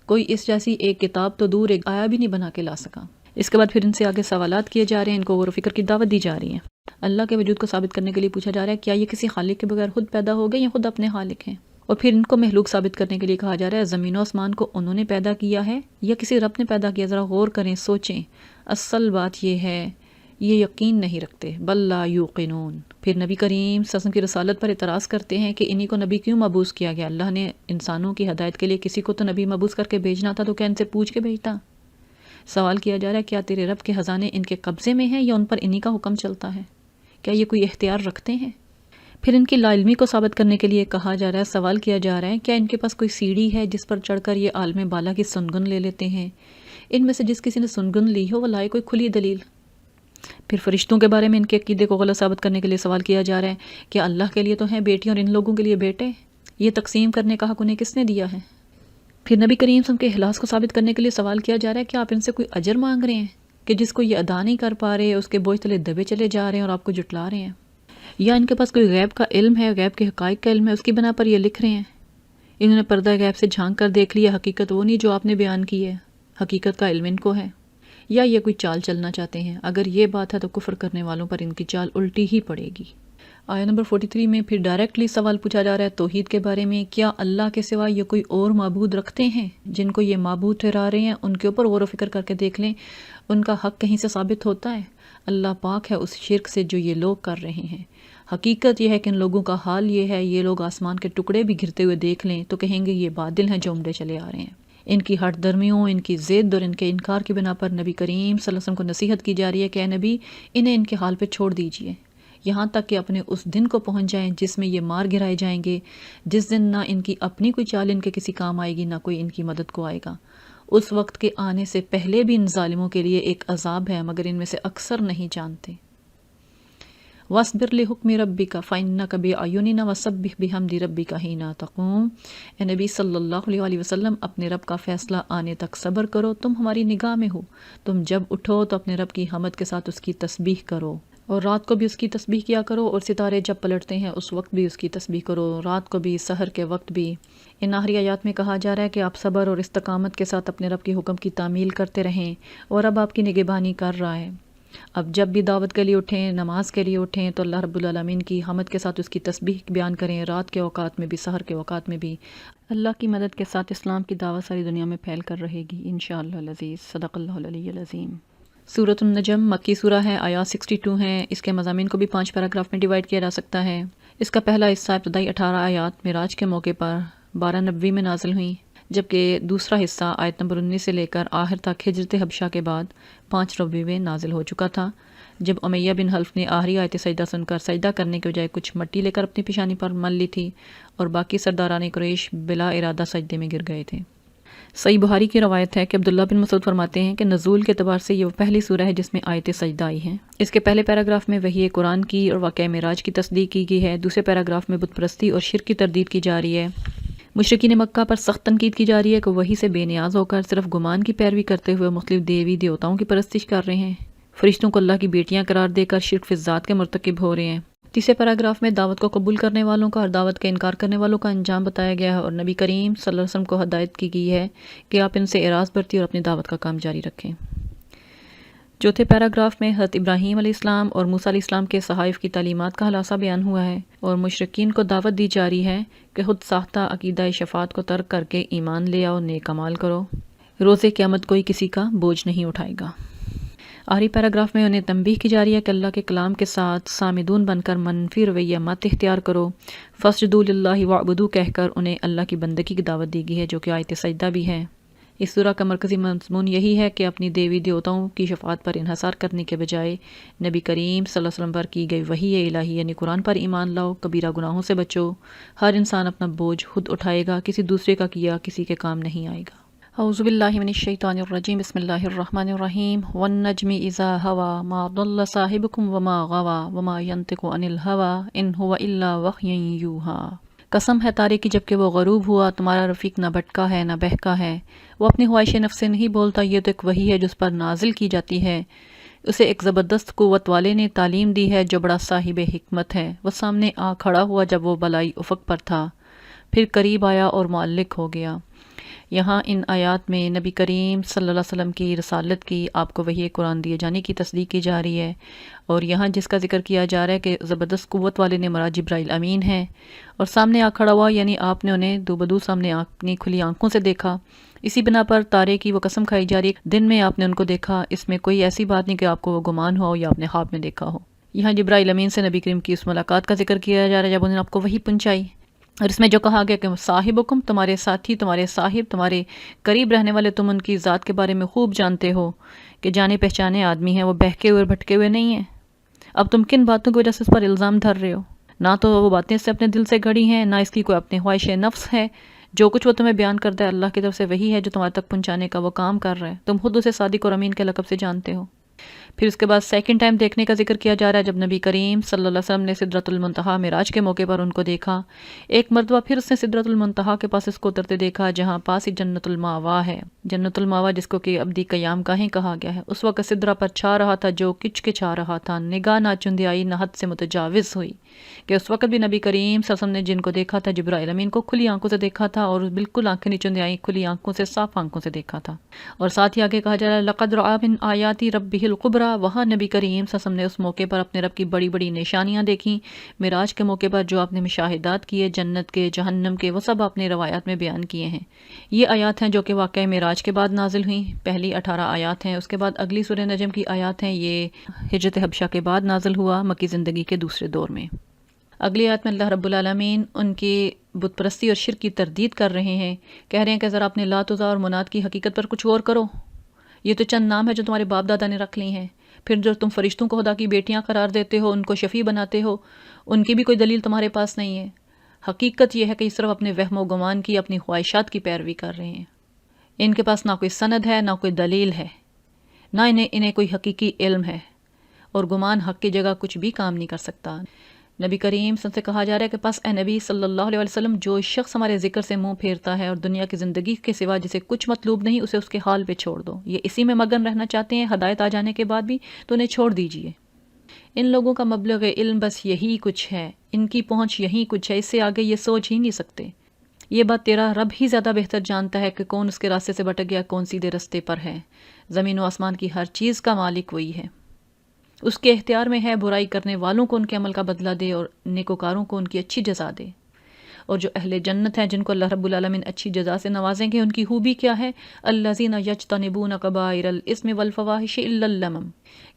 کوئی اس جیسی ایک کتاب تو دور ایک آیا بھی نہیں بنا کے لا سکا۔ اس کے بعد پھر ان سے آگے سوالات کیے جا رہے ہیں، ان کو غور و فکر کی دعوت دی جا رہی ہے۔ اللہ کے وجود کو ثابت کرنے کے لیے پوچھا جا رہا ہے کیا یہ کسی خالق کے بغیر خود پیدا ہو گئے یا خود اپنے خالق ہیں؟ اور پھر ان کو مخلوق ثابت کرنے کے لیے کہا جا رہا ہے زمین و آسمان کو انہوں نے پیدا کیا ہے یا کسی رب نے پیدا کیا؟ ذرا غور کریں، سوچیں، اصل بات یہ ہے یہ یقین نہیں رکھتے، بل لا یوقنون۔ پھر نبی کریم صلی اللہ علیہ وسلم کی رسالت پر اعتراض کرتے ہیں کہ انہی کو نبی کیوں مبعوث کیا گیا؟ اللہ نے انسانوں کی ہدایت کے لیے کسی کو تو نبی مبعوث کر کے بھیجنا تھا، تو کیا ان سے پوچھ کے بھیجتا؟ سوال کیا جا رہا ہے کیا تیرے رب کے خزانے ان کے قبضے میں ہیں یا ان پر انہی کا حکم چلتا ہے؟ کیا یہ کوئی اختیار رکھتے ہیں؟ پھر ان کی لا علمی کو ثابت کرنے کے لیے کہا جا رہا ہے، سوال کیا جا رہا ہے کیا ان کے پاس کوئی سیڑھی ہے جس پر چڑھ کر یہ عالم بالا کی سنگن لے لیتے ہیں؟ ان میں سے جس کسی نے سنگن لی ہو وہ لائے کوئی کھلی دلیل۔ پھر فرشتوں کے بارے میں ان کے عقیدے کو غلط ثابت کرنے کے لیے سوال کیا جا رہا ہے کہ اللہ کے لیے تو ہیں بیٹی اور ان لوگوں کے لیے بیٹے، یہ تقسیم کرنے کا حق انہیں کس نے دیا ہے؟ پھر نبی کریم صلی اللہ علیہ وسلم کے اخلاص کو ثابت کرنے کے لیے سوال کیا جا رہا ہے کہ آپ ان سے کوئی اجر مانگ رہے ہیں کہ جس کو یہ ادا نہیں کر پا رہے، اس کے بوجھ تلے دبے چلے جا رہے ہیں اور آپ کو جٹلا رہے ہیں؟ یا ان کے پاس کوئی غیب کا علم ہے، غیب کے حقائق کا علم ہے، اس کی بنا پر یہ لکھ رہے ہیں؟ انہوں نے پردہ غیب سے جھانک کر دیکھ لیا، حقیقت وہ نہیں جو آپ نے بیان کی ہے، حقیقت کا علم ان کو ہے؟ یا یہ کوئی چال چلنا چاہتے ہیں؟ اگر یہ بات ہے تو کفر کرنے والوں پر ان کی چال الٹی ہی پڑے گی۔ آیت نمبر 43 میں پھر ڈائریکٹلی سوال پوچھا جا رہا ہے توحید کے بارے میں، کیا اللہ کے سوا یہ کوئی اور معبود رکھتے ہیں؟ جن کو یہ معبود ٹھہرا رہے ہیں ان کے اوپر غور و فکر کر کے دیکھ لیں، ان کا حق کہیں سے ثابت ہوتا ہے؟ اللہ پاک ہے اس شرک سے جو یہ لوگ کر رہے ہیں۔ حقیقت یہ ہے کہ ان لوگوں کا حال یہ ہے، یہ لوگ آسمان کے ٹکڑے بھی گرتے ہوئے دیکھ لیں تو کہیں گے یہ بادل ہیں جو عمڈے چلے آ رہے ہیں۔ ان کی ہٹ درمیوں، ان کی ضد اور ان کے انکار کی بنا پر نبی کریم صلی اللہ علیہ وسلم کو نصیحت کی جا رہی ہے کہ اے نبی انہیں ان کے حال پہ چھوڑ دیجئے، یہاں تک کہ اپنے اس دن کو پہنچ جائیں جس میں یہ مار گرائے جائیں گے، جس دن نہ ان کی اپنی کوئی چال ان کے کسی کام آئے گی، نہ کوئی ان کی مدد کو آئے گا۔ اس وقت کے آنے سے پہلے بھی ان ظالموں کے لیے ایک عذاب ہے، مگر ان میں سے اکثر نہیں جانتے۔ وَاصْبِرْ لِحُکْمِ رَبِّكَ فَإِنَّكَ بِأَعْیُنِنَا وَسَبِّحْ بِحَمْدِ رَبِّكَ حِینَ تَقُومُ۔ اے نبی صلی اللہ علیہ وسلم اپنے رب کا فیصلہ آنے تک صبر کرو، تم ہماری نگاہ میں ہو، تم جب اٹھو تو اپنے رب کی حمد کے ساتھ اس کی تسبیح کرو، اور رات کو بھی اس کی تسبیح کیا کرو، اور ستارے جب پلٹتے ہیں اس وقت بھی اس کی تسبیح کرو، رات کو بھی، سحر کے وقت بھی۔ ان آخری آیات میں کہا جا رہا ہے کہ آپ صبر اور استقامت کے ساتھ اپنے رب کے حکم کی تعمیل کرتے رہیں، اور اب آپ کی نگہبانی کر رہا ہے۔ اب جب بھی دعوت کے لیے اٹھیں، نماز کے لیے اٹھیں تو اللہ رب العالمین کی حمد کے ساتھ اس کی تسبیح بیان کریں، رات کے اوقات میں بھی، سحر کے اوقات میں بھی۔ اللہ کی مدد کے ساتھ اسلام کی دعوت ساری دنیا میں پھیل کر رہے گی انشاءاللہ العزیز۔ صدق اللہ العلی العظیم۔ سورۃ النجم مکی سورہ ہے، آیات 62 ہیں۔ اس کے مضامین کو بھی 5 پیراگراف میں ڈیوائیڈ کیا جا سکتا ہے۔ اس کا پہلا حصہ ابتدائی 18 آیات معراج کے موقع پر 12 نبوی میں نازل ہوئیں، جبکہ دوسرا حصہ آیت نمبر 19 سے لے کر آخر تک ہجرت حبشہ کے بعد 5 ربیع میں نازل ہو چکا تھا۔ جب امیہ بن حلف نے آخری آیت سجدہ سن کر سجدہ کرنے کے بجائے کچھ مٹی لے کر اپنی پیشانی پر مل لی تھی اور باقی سرداران قریش بلا ارادہ سجدے میں گر گئے تھے۔ صحیح بخاری کی روایت ہے کہ عبداللہ بن مسعود فرماتے ہیں کہ نزول کے اعتبار سے یہ وہ پہلی سورہ ہے جس میں آیت سجدہ آئی ہیں۔ اس کے پہلے پیراگراف میں وحی قرآن کی اور واقعہ معراج کی تصدیق کی گئی ہے، دوسرے پیراگراف میں بت پرستی اور شرک کی تردید کی جا رہی ہے۔ مشرکین مکہ پر سخت تنقید کی جا رہی ہے کہ وہی سے بے نیاز ہو کر صرف گمان کی پیروی کرتے ہوئے مختلف دیوی دیوتاؤں کی پرستش کر رہے ہیں، فرشتوں کو اللہ کی بیٹیاں قرار دے کر شرک فی الذات کے مرتکب ہو رہے ہیں۔ تیسرے پیراگراف میں دعوت کو قبول کرنے والوں کا اور دعوت کا انکار کرنے والوں کا انجام بتایا گیا ہے اور نبی کریم صلی اللہ علیہ وسلم کو ہدایت کی گئی ہے کہ آپ ان سے اعراض برتی اور اپنی دعوت کا کام جاری رکھیں۔ چوتھے پیراگراف میں حضرت ابراہیم علیہ السلام اور موسیٰ علیہ السلام کے صحائف کی تعلیمات کا خلاصہ بیان ہوا ہے اور مشرکین کو دعوت دی جا رہی ہے کہ خود ساختہ عقیدہ شفاعت کو ترک کر کے ایمان لے آؤ، نیک اعمال کرو، روز قیامت کوئی کسی کا بوجھ نہیں اٹھائے گا۔ آخری پیراگراف میں انہیں تنبیہ کی جا رہی ہے کہ اللہ کے کلام کے ساتھ سامدون بن کر منفی رویہ مت اختیار کرو، فاسجدوا للہ واعبدوا کہہ کر انہیں اللہ کی بندگی کی دعوت دی گئی ہے جو کہ آیت سجدہ بھی ہے۔ اس سورہ کا مرکزی مضمون یہی ہے کہ اپنی دیوی دیوتاؤں کی شفاعت پر انحصار کرنے کے بجائے نبی کریم صلی اللہ علیہ وسلم پر کی گئی وحی الہی یعنی قرآن پر ایمان لاؤ، کبیرہ گناہوں سے بچو، ہر انسان اپنا بوجھ خود اٹھائے گا، کسی دوسرے کا کیا کسی کے کام نہیں آئے گا۔ اعوذ باللہ من الشیطان الرجیم، بسم اللہ الرحمن الرحیم، والنجم اذا ہوا ما ضل صاحبکم وما غوا وما ینطق عن الہوا ان هو الا وحی یوحی۔ قسم ہے تارے کی جب کہ وہ غروب ہوا، تمہارا رفیق نہ بھٹکا ہے نہ بہکا ہے، وہ اپنی خواہش نفس سے نہیں بولتا، یہ تو ایک وحی ہے جس پر نازل کی جاتی ہے، اسے ایک زبردست قوت والے نے تعلیم دی ہے جو بڑا صاحب حکمت ہے۔ وہ سامنے آ کھڑا ہوا جب وہ بالائی افق پر تھا، پھر قریب آیا اور معلق ہو گیا۔ یہاں ان آیات میں نبی کریم صلی اللہ علیہ وسلم کی رسالت کی، آپ کو وحی قرآن دیے جانے کی تصدیق کی جا رہی ہے، اور یہاں جس کا ذکر کیا جا رہا ہے کہ زبردست قوت والے نے مراد جبرائیل امین ہیں، اور سامنے آ کھڑا ہوا یعنی آپ نے انہیں دو بدو سامنے اپنی کھلی آنکھوں سے دیکھا۔ اسی بنا پر تارے کی وہ قسم کھائی جا رہی ہے، دن میں آپ نے ان کو دیکھا، اس میں کوئی ایسی بات نہیں کہ آپ کو وہ گمان ہو یا آپ نے خواب میں دیکھا ہو۔ یہاں جبرائیل امین سے نبی کریم کی اس ملاقات کا ذکر کیا جا رہا ہے جب انہوں نے آپ کو وحی پہنچائی، اور اس میں جو کہا گیا کہ صاحبکم، تمہارے ساتھی، تمہارے صاحب، تمہارے قریب رہنے والے، تم ان کی ذات کے بارے میں خوب جانتے ہو کہ جانے پہچانے آدمی ہیں، وہ بہکے ہوئے اور بھٹکے ہوئے نہیں ہیں۔ اب تم کن باتوں کی وجہ سے اس پر الزام دھر رہے ہو؟ نہ تو وہ باتیں اس سے اپنے دل سے گھڑی ہیں، نہ اس کی کوئی اپنی خواہش نفس ہے، جو کچھ وہ تمہیں بیان کرتا ہے اللہ کی طرف سے وہی ہے جو تمہارے تک پہنچانے کا وہ کام کر رہا ہے، تم خود اسے صادق اور امین کے لقب سے جانتے ہو۔ پھر اس کے بعد سیکنڈ ٹائم دیکھنے کا ذکر کیا جا رہا ہے جب نبی کریم صلی اللہ علیہ وسلم نے سدرۃ المنتہا معراج کے موقع پر ان کو دیکھا، ایک مرتبہ پھر اس نے سدرۃ المنتہا کے پاس اس کو اترتے دیکھا جہاں پاس ہی جنت الماوا ہے، جنت الماوا جس کو کہ ابدی قیام گاہیں کہا گیا ہے۔ اس وقت سدرہ پر چھا رہا تھا جو کچ کے چھا رہا تھا، نگاہ نہ چندیائی نہ حد سے متجاوز ہوئی، کہ اس وقت بھی نبی کریم صلی اللہ علیہ وسلم نے جن کو دیکھا تھا جبرائیل امین کو کھلی آنکھوں سے دیکھا تھا، اور بالکل آنکھیں نہیں چندیائی، کھلی آنکھوں سے، صاف آنکھوں سے دیکھا تھا۔ اور ساتھ ہی آگے کہا جا رہا ہے لقد رأى من آیات ربہ الکبریٰ، وہاں نبی کریم صلی اللہ علیہ وسلم نے اس موقع پر اپنے رب کی بڑی بڑی نشانیاں دیکھیں۔ معراج کے موقع پر جو آپ نے مشاہدات کیے جنت کے، جہنم کے، وہ سب آپ نے روایات میں بیان کیے ہیں۔ یہ آیات ہیں جو کہ واقعہ معراج کے بعد نازل ہوئیں، پہلی 18 آیات ہیں۔ اس کے بعد اگلی سورہ نجم کی آیات ہیں، یہ ہجرت حبشہ کے بعد نازل ہوا، مکی زندگی کے دوسرے دور میں۔ اگلی آیت میں اللہ رب العالمین ان کی بت پرستی اور شرک کی تردید کر رہے ہیں، کہہ رہے ہیں کہ ذرا اپنے لات عزیٰ اور منات کی حقیقت پر کچھ اور کرو، یہ تو چند نام ہے جو تمہارے باپ دادا نے رکھ لی ہیں، پھر جو تم فرشتوں کو خدا کی بیٹیاں قرار دیتے ہو، ان کو شفیع بناتے ہو، ان کی بھی کوئی دلیل تمہارے پاس نہیں ہے۔ حقیقت یہ ہے کہ یہ صرف اپنے وہم و گمان کی، اپنی خواہشات کی پیروی کر رہے ہیں، ان کے پاس نہ کوئی سند ہے، نہ کوئی دلیل ہے، نہ انہیں کوئی حقیقی علم ہے، اور گمان حق کی جگہ کچھ بھی کام نہیں کر سکتا۔ نبی کریم صلی اللہ علیہ وسلم سے کہا جا رہا ہے کہ پس اے نبی صلی اللہ علیہ وسلم، جو شخص ہمارے ذکر سے منہ پھیرتا ہے اور دنیا کی زندگی کے سوا جسے کچھ مطلوب نہیں، اسے اس کے حال پہ چھوڑ دو۔ یہ اسی میں مگن رہنا چاہتے ہیں ہدایت آ جانے کے بعد بھی، تو انہیں چھوڑ دیجئے۔ ان لوگوں کا مبلغ علم بس یہی کچھ ہے، ان کی پہنچ یہی کچھ ہے، اس سے آگے یہ سوچ ہی نہیں سکتے۔ یہ بات تیرا رب ہی زیادہ بہتر جانتا ہے کہ کون اس کے راستے سے بھٹک گیا، کون سیدھے راستے پر ہے۔ زمین و آسمان کی ہر چیز کا مالک وہی ہے، اس کے اختیار میں ہے برائی کرنے والوں کو ان کے عمل کا بدلہ دے اور نیکوکاروں کو ان کی اچھی جزا دے۔ اور جو اہل جنت ہیں جن کو اللہ رب العالمین اچھی جزا سے نوازیں گے، ان کی خوبی کیا ہے؟ الذین یجتنبون کبائر الاسم والفواحش الا اللمم،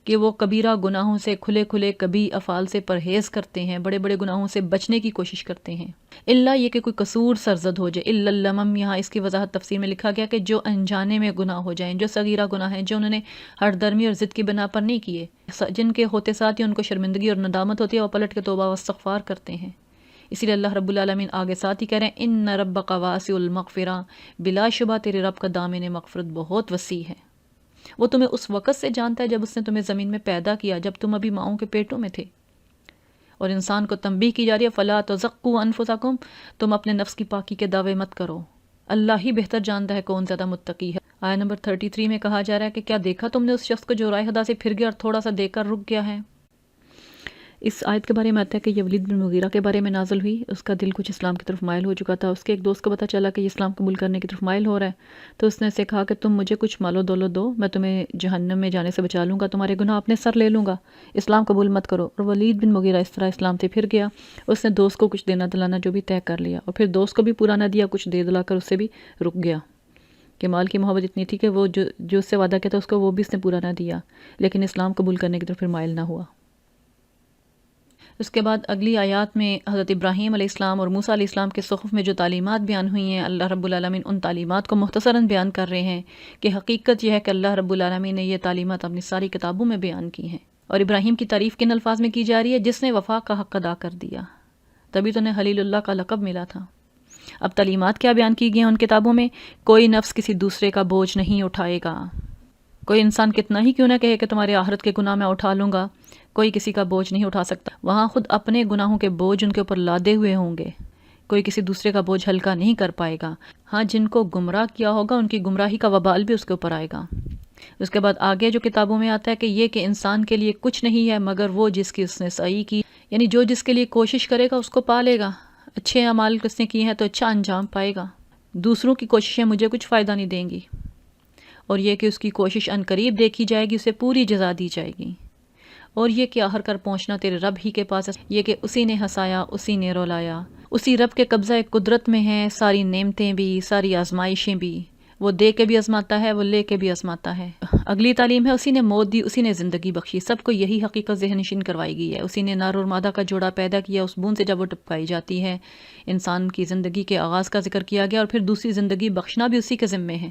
کہ وہ کبیرہ گناہوں سے کھلے کھلے کبھی افعال سے پرہیز کرتے ہیں، بڑے بڑے گناہوں سے بچنے کی کوشش کرتے ہیں، الا یہ کہ کوئی قصور سرزد ہو جائے، الا اللمم، یہاں اس کی وضاحت تفسیر میں لکھا گیا کہ جو انجانے میں گناہ ہو جائیں، جو صغیرہ گناہ ہیں، جو انہوں نے ہر درمی اور ضد کی بنا پر نہیں کیے، جن کے ہوتے ساتھ ہی ان کو شرمندگی اور ندامت ہوتی ہے، وہ پلٹ کے توبہ و استغفار کرتے ہیں۔ اسی لیے اللہ رب العالمین آگے ساتھ ہی کہہ رہے ہیں ان ربک واسع المغفرہ، بلا شبہ تیرے رب کا دامن مغفرت بہت وسیع ہے۔ وہ تمہیں اس وقت سے جانتا ہے جب اس نے تمہیں زمین میں پیدا کیا، جب تم ابھی ماؤں کے پیٹوں میں تھے۔ اور انسان کو تنبیہ کی جا رہی ہے فلا تزکوا انفسکم، تم اپنے نفس کی پاکی کے دعوے مت کرو، اللہ ہی بہتر جانتا ہے کون زیادہ متقی ہے۔ آیہ نمبر 33 میں کہا جا رہا ہے کہ کیا دیکھا تم نے اس شخص کو جو رائے خدا سے پھر گیا اور تھوڑا سا دیکھ کر رک گیا ہے۔ اس آیت کے بارے میں آتا ہے کہ یہ ولید بن مغیرہ کے بارے میں نازل ہوئی، اس کا دل کچھ اسلام کی طرف مائل ہو چکا تھا، اس کے ایک دوست کو پتہ چلا کہ یہ اسلام قبول کرنے کی طرف مائل ہو رہا ہے، تو اس نے اسے کہا کہ تم مجھے کچھ مال و دولت دو، میں تمہیں جہنم میں جانے سے بچا لوں گا، تمہارے گناہ اپنے سر لے لوں گا، اسلام قبول مت کرو۔ اور ولید بن مغیرہ اس طرح اسلام سے پھر گیا، اس نے دوست کو کچھ دینا دلانا جو بھی طے کر لیا، اور پھر دوست کو بھی پورا نہ دیا، کچھ دے دلا کر اس سے بھی رک گیا کہ مال کی محبت اتنی تھی کہ وہ جو اس سے وعدہ کیا تھا اس کو وہ بھی اس نے پورا نہ دیا، لیکن اسلام قبول کرنے کی طرف پھر مائل نہ ہوا۔ اس کے بعد اگلی آیات میں حضرت ابراہیم علیہ السلام اور موسیٰ علیہ السلام کے صحف میں جو تعلیمات بیان ہوئی ہیں، اللہ رب العالمین ان تعلیمات کو مختصراً بیان کر رہے ہیں کہ حقیقت یہ ہے کہ اللہ رب العالمین نے یہ تعلیمات اپنی ساری کتابوں میں بیان کی ہیں، اور ابراہیم کی تعریف کن الفاظ میں کی جا رہی ہے؟ جس نے وفا کا حق ادا کر دیا، تبھی تو انہیں خلیل اللہ کا لقب ملا تھا۔ اب تعلیمات کیا بیان کی گئی ہیں ان کتابوں میں؟ کوئی نفس کسی دوسرے کا بوجھ نہیں اٹھائے گا، کوئی انسان کتنا ہی کیوں نہ کہے کہ تمہارے آخرت کے گناہ میں اٹھا لوں گا، کوئی کسی کا بوجھ نہیں اٹھا سکتا، وہاں خود اپنے گناہوں کے بوجھ ان کے اوپر لادے ہوئے ہوں گے، کوئی کسی دوسرے کا بوجھ ہلکا نہیں کر پائے گا۔ ہاں جن کو گمراہ کیا ہوگا ان کی گمراہی کا وبال بھی اس کے اوپر آئے گا۔ اس کے بعد آگے جو کتابوں میں آتا ہے کہ یہ کہ انسان کے لیے کچھ نہیں ہے مگر وہ جس کی اس نے سعی کی، یعنی جو جس کے لیے کوشش کرے گا اس کو پا لے گا، اچھے اعمال اس نے کیے ہیں تو اچھا انجام پائے گا، دوسروں کی کوششیں مجھے کچھ فائدہ نہیں دیں گی، اور یہ کہ اس کی کوشش عنقریب دیکھی جائے گی، اسے پوری جزا دی جائے گی، اور یہ کہ آخر کر پہنچنا تیرے رب ہی کے پاس ہے، یہ کہ اسی نے ہنسایا اسی نے رولایا، اسی رب کے قبضہ قدرت میں ہیں ساری نعمتیں بھی، ساری آزمائشیں بھی، وہ دے کے بھی آزماتا ہے، وہ لے کے بھی آزماتا ہے۔ اگلی تعلیم ہے اسی نے موت دی، اسی نے زندگی بخشی، سب کو یہی حقیقت ذہن نشین کروائی گئی ہے۔ اسی نے نر اور مادہ کا جوڑا پیدا کیا، اس بوند سے جب وہ ٹپکائی جاتی ہے انسان کی زندگی کے آغاز کا ذکر کیا گیا، اور پھر دوسری زندگی بخشنا بھی اسی کے ذمے ہے۔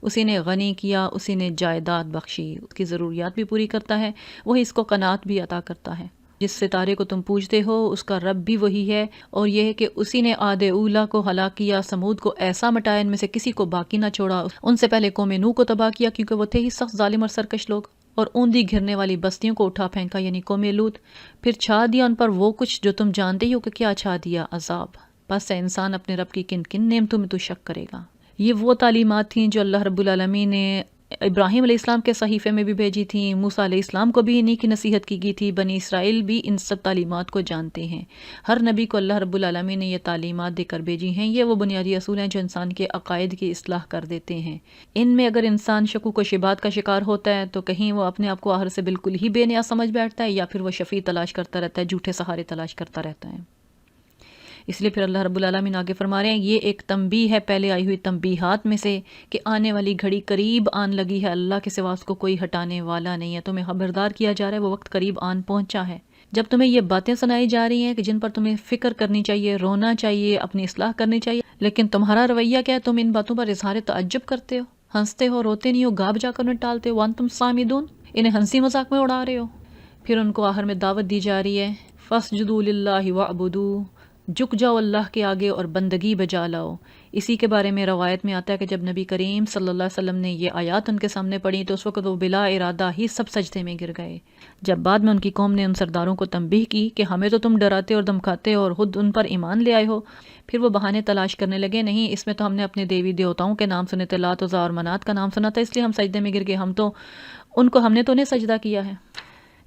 اسی نے غنی کیا، اسی نے جائیداد بخشی، اس کی ضروریات بھی پوری کرتا ہے، وہی اس کو قناعت بھی عطا کرتا ہے۔ جس ستارے کو تم پوجتے ہو اس کا رب بھی وہی ہے، اور یہ ہے کہ اسی نے عاد اولا کو ہلاک کیا، سمود کو ایسا مٹایا ان میں سے کسی کو باقی نہ چھوڑا، ان سے پہلے قوم نوح کو تباہ کیا کیونکہ وہ تھے ہی سخت ظالم اور سرکش لوگ، اور اوندھی گھرنے والی بستیوں کو اٹھا پھینکا یعنی قوم لوط، پھر چھا دیا ان پر وہ کچھ جو تم جانتے ہی ہو کہ کیا چھا دیا، عذاب۔ بس ہے انسان اپنے رب کی کن کن نعمتوں میں تو شک کرے گا۔ یہ وہ تعلیمات تھیں جو اللہ رب العالمین نے ابراہیم علیہ السلام کے صحیفے میں بھی بھیجی تھیں، موسیٰ علیہ السلام کو بھی انہی کی نصیحت کی گئی تھی، بنی اسرائیل بھی ان سب تعلیمات کو جانتے ہیں، ہر نبی کو اللہ رب العالمین نے یہ تعلیمات دے کر بھیجی ہیں۔ یہ وہ بنیادی اصول ہیں جو انسان کے عقائد کی اصلاح کر دیتے ہیں۔ ان میں اگر انسان شکوک و شبہات کا شکار ہوتا ہے تو کہیں وہ اپنے آپ کو آخر سے بالکل ہی بے نیاز سمجھ بیٹھتا ہے، یا پھر وہ شفیع تلاش کرتا رہتا ہے، جھوٹے سہارے تلاش کرتا رہتا ہے۔ اس لیے پھر اللہ رب العالمین آگے فرما رہے ہیں یہ ایک تنبیہ ہے پہلے آئی ہوئی تنبیہات میں سے کہ آنے والی گھڑی قریب آن لگی ہے، اللہ کے سوا اس کو کوئی ہٹانے والا نہیں ہے، تمہیں خبردار کیا جا رہا ہے وہ وقت قریب آن پہنچا ہے۔ جب تمہیں یہ باتیں سنائی جا رہی ہیں کہ جن پر تمہیں فکر کرنی چاہیے، رونا چاہیے، اپنی اصلاح کرنی چاہیے، لیکن تمہارا رویہ کیا ہے؟ تم ان باتوں پر اظہار تعجب کرتے ہو، ہنستے ہو، روتے نہیں ہو، گا بجا کر انہیں ٹالتے ہو، وانتم سامدون، انہیں ہنسی مذاق میں اڑا رہے ہو۔ پھر ان کو آخر میں دعوت دی جا رہی ہے فاسجدوا للہ واعبدوا، جھک جاؤ اللہ کے آگے اور بندگی بجا لاؤ۔ اسی کے بارے میں روایت میں آتا ہے کہ جب نبی کریم صلی اللہ علیہ وسلم نے یہ آیات ان کے سامنے پڑھی تو اس وقت وہ بلا ارادہ ہی سب سجدے میں گر گئے۔ جب بعد میں ان کی قوم نے ان سرداروں کو تنبیہ کی کہ ہمیں تو تم ڈراتے اور دمکاتے اور خود ان پر ایمان لے آئے ہو، پھر وہ بہانے تلاش کرنے لگے، نہیں اس میں تو ہم نے اپنے دیوی دیوتاؤں کے نام سنے تھے، لات عزیٰ اور منات کا نام سنا تھا، اس لیے ہم سجدے میں گر گئے، ہم نے تو انہیں سجدہ کیا ہے۔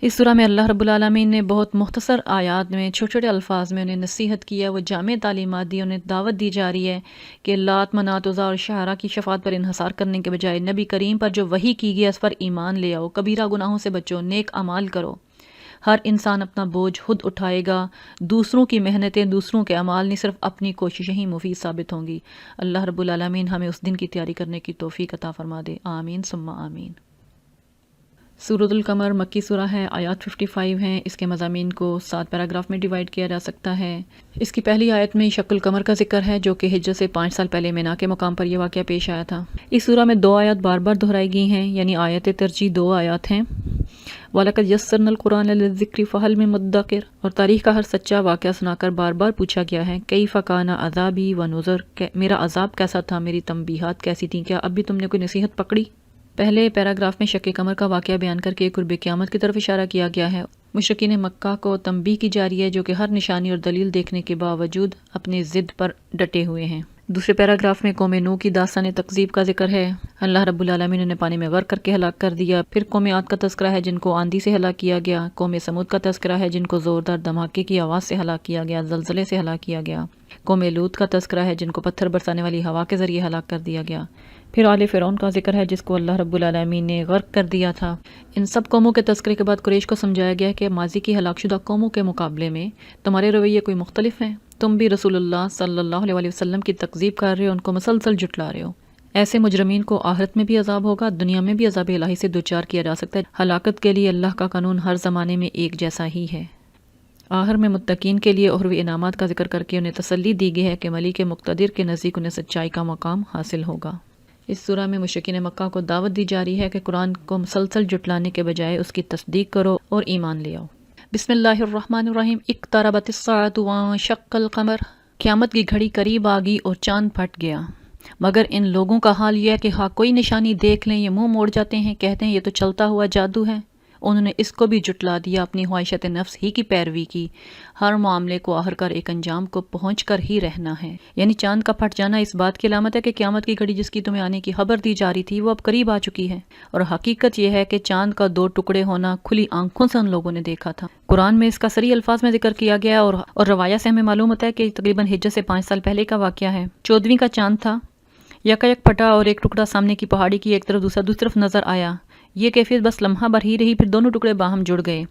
اس سورہ میں اللہ رب العالمین نے بہت مختصر آیات میں چھوٹے چھوٹے الفاظ میں انہیں نصیحت کیا، وہ جامع تعلیمات دی، انہیں دعوت دی جا رہی ہے کہ لات منات عزیٰ اور شعراء کی شفاعت پر انحصار کرنے کے بجائے نبی کریم پر جو وحی کی گئی اس پر ایمان لے آؤ، کبیرہ گناہوں سے بچو، نیک اعمال کرو۔ ہر انسان اپنا بوجھ خود اٹھائے گا، دوسروں کی محنتیں، دوسروں کے اعمال نہیں، صرف اپنی کوششیں ہی مفید ثابت ہوں گی۔ اللہ رب العالمین ہمیں اس دن کی تیاری کرنے کی توفیق عطا فرما دے، آمین ثم آمین۔ سورۃ القمر مکی سورہ ہے، آیات 55 ہیں۔ اس کے مضامین کو 7 پیراگراف میں ڈیوائیڈ کیا جا سکتا ہے۔ اس کی پہلی آیت میں شق القمر کا ذکر ہے، جو کہ ہجرت سے 5 سال پہلے مینا کے مقام پر یہ واقعہ پیش آیا تھا۔ اس سورہ میں 2 آیات بار بار دہرائی گئی ہیں، یعنی آیت ترجیح 2 آیات ہیں۔ وَلَقَدْ يَسَّرْنَا الْقُرْآنَ لِلذِّكْرِ فَهَلْ مِن مُدَّكِرٍ، اور تاریخ کا ہر سچا واقعہ سنا کر بار بار پوچھا گیا ہے، کیف کان عذابی و نذر، میرا عذاب کیسا تھا، میری تنبیہات کیسی تھیں، کیا اب بھی تم نے کوئی نصیحت پکڑی؟ پہلے پیراگراف میں شق قمر کا واقعہ بیان کر کے قرب قیامت کی طرف اشارہ کیا گیا ہے۔ مشرکین مکہ کو تنبیہ کی جا رہی ہے، جو کہ ہر نشانی اور دلیل دیکھنے کے باوجود اپنی ضد پر ڈٹے ہوئے ہیں۔ دوسرے پیراگراف میں قوم نوح کی داستان تکذیب کا ذکر ہے۔ اللہ رب العالمین نے پانی میں غرق کر کے ہلاک کر دیا۔ پھر قوم عاد کا تذکرہ ہے، جن کو آندھی سے ہلاک کیا گیا۔ قوم سمود کا تذکرہ ہے، جن کو زوردار دھماکے کی آواز سے ہلاک کیا گیا، زلزلے سے ہلاک کیا گیا۔ قوم لوط کا تذکرہ ہے، جن کو پتھر برسانے والی ہوا کے ذریعے ہلاک کر دیا گیا۔ پھر آل فرعون کا ذکر ہے، جس کو اللہ رب العالمین نے غرق کر دیا تھا۔ ان سب قوموں کے تذکرے کے بعد قریش کو سمجھایا گیا کہ ماضی کی ہلاک شدہ قوموں کے مقابلے میں تمہارے رویے کوئی مختلف ہیں، تم بھی رسول اللہ صلی اللہ علیہ وسلم کی تکذیب کر رہے ہو، ان کو مسلسل جھٹلا رہے ہو۔ ایسے مجرمین کو آخرت میں بھی عذاب ہوگا، دنیا میں بھی عذاب الہی سے دوچار کیا جا سکتا ہے۔ ہلاکت کے لیے اللہ کا قانون ہر زمانے میں ایک جیسا ہی ہے۔ آخر میں متقین کے لیے اخروی انعامات کا ذکر کر کے انہیں تسلی دی گئی ہے کہ ملیک مقتدر کے نزدیک انہیں سچائی کا مقام حاصل ہوگا۔ اس سورہ میں مشرکین مکہ کو دعوت دی جا رہی ہے کہ قرآن کو مسلسل جھٹلانے کے بجائے اس کی تصدیق کرو اور ایمان لے آؤ۔ بسم اللہ الرحمن الرحیم۔ اقتربت الساعۃ وانشق القمر، قیامت کی گھڑی قریب آ گئی اور چاند پھٹ گیا۔ مگر ان لوگوں کا حال یہ ہے کہ ہاں کوئی نشانی دیکھ لیں یہ منہ موڑ جاتے ہیں، کہتے ہیں یہ تو چلتا ہوا جادو ہے۔ انہوں نے اس کو بھی جھٹلا دیا، اپنی خواہشات نفس ہی کی پیروی کی۔ ہر معاملے کو آخر کار ایک انجام کو پہنچ کر ہی رہنا ہے۔ یعنی چاند کا پھٹ جانا اس بات کی علامت ہے کہ قیامت کی گھڑی جس کی تمہیں آنے کی خبر دی جا رہی تھی وہ اب قریب آ چکی ہے، اور حقیقت یہ ہے کہ چاند کا 2 ٹکڑے ہونا کھلی آنکھوں سے ان لوگوں نے دیکھا تھا۔ قرآن میں اس کا صریح الفاظ میں ذکر کیا گیا اور روایت سے ہمیں معلوم ہوتا ہے کہ تقریباً ہجرت سے 5 سال پہلے کا واقعہ ہے۔ 14ویں کا چاند تھا، یکا یک پھٹا اور ایک ٹکڑا سامنے کی پہاڑی کی ایک طرف دوسری طرف نظر آیا۔ یہ کیفیت بس لمحہ بھر ہی رہی، پھر دونوں ٹکڑے باہم جڑ گئے۔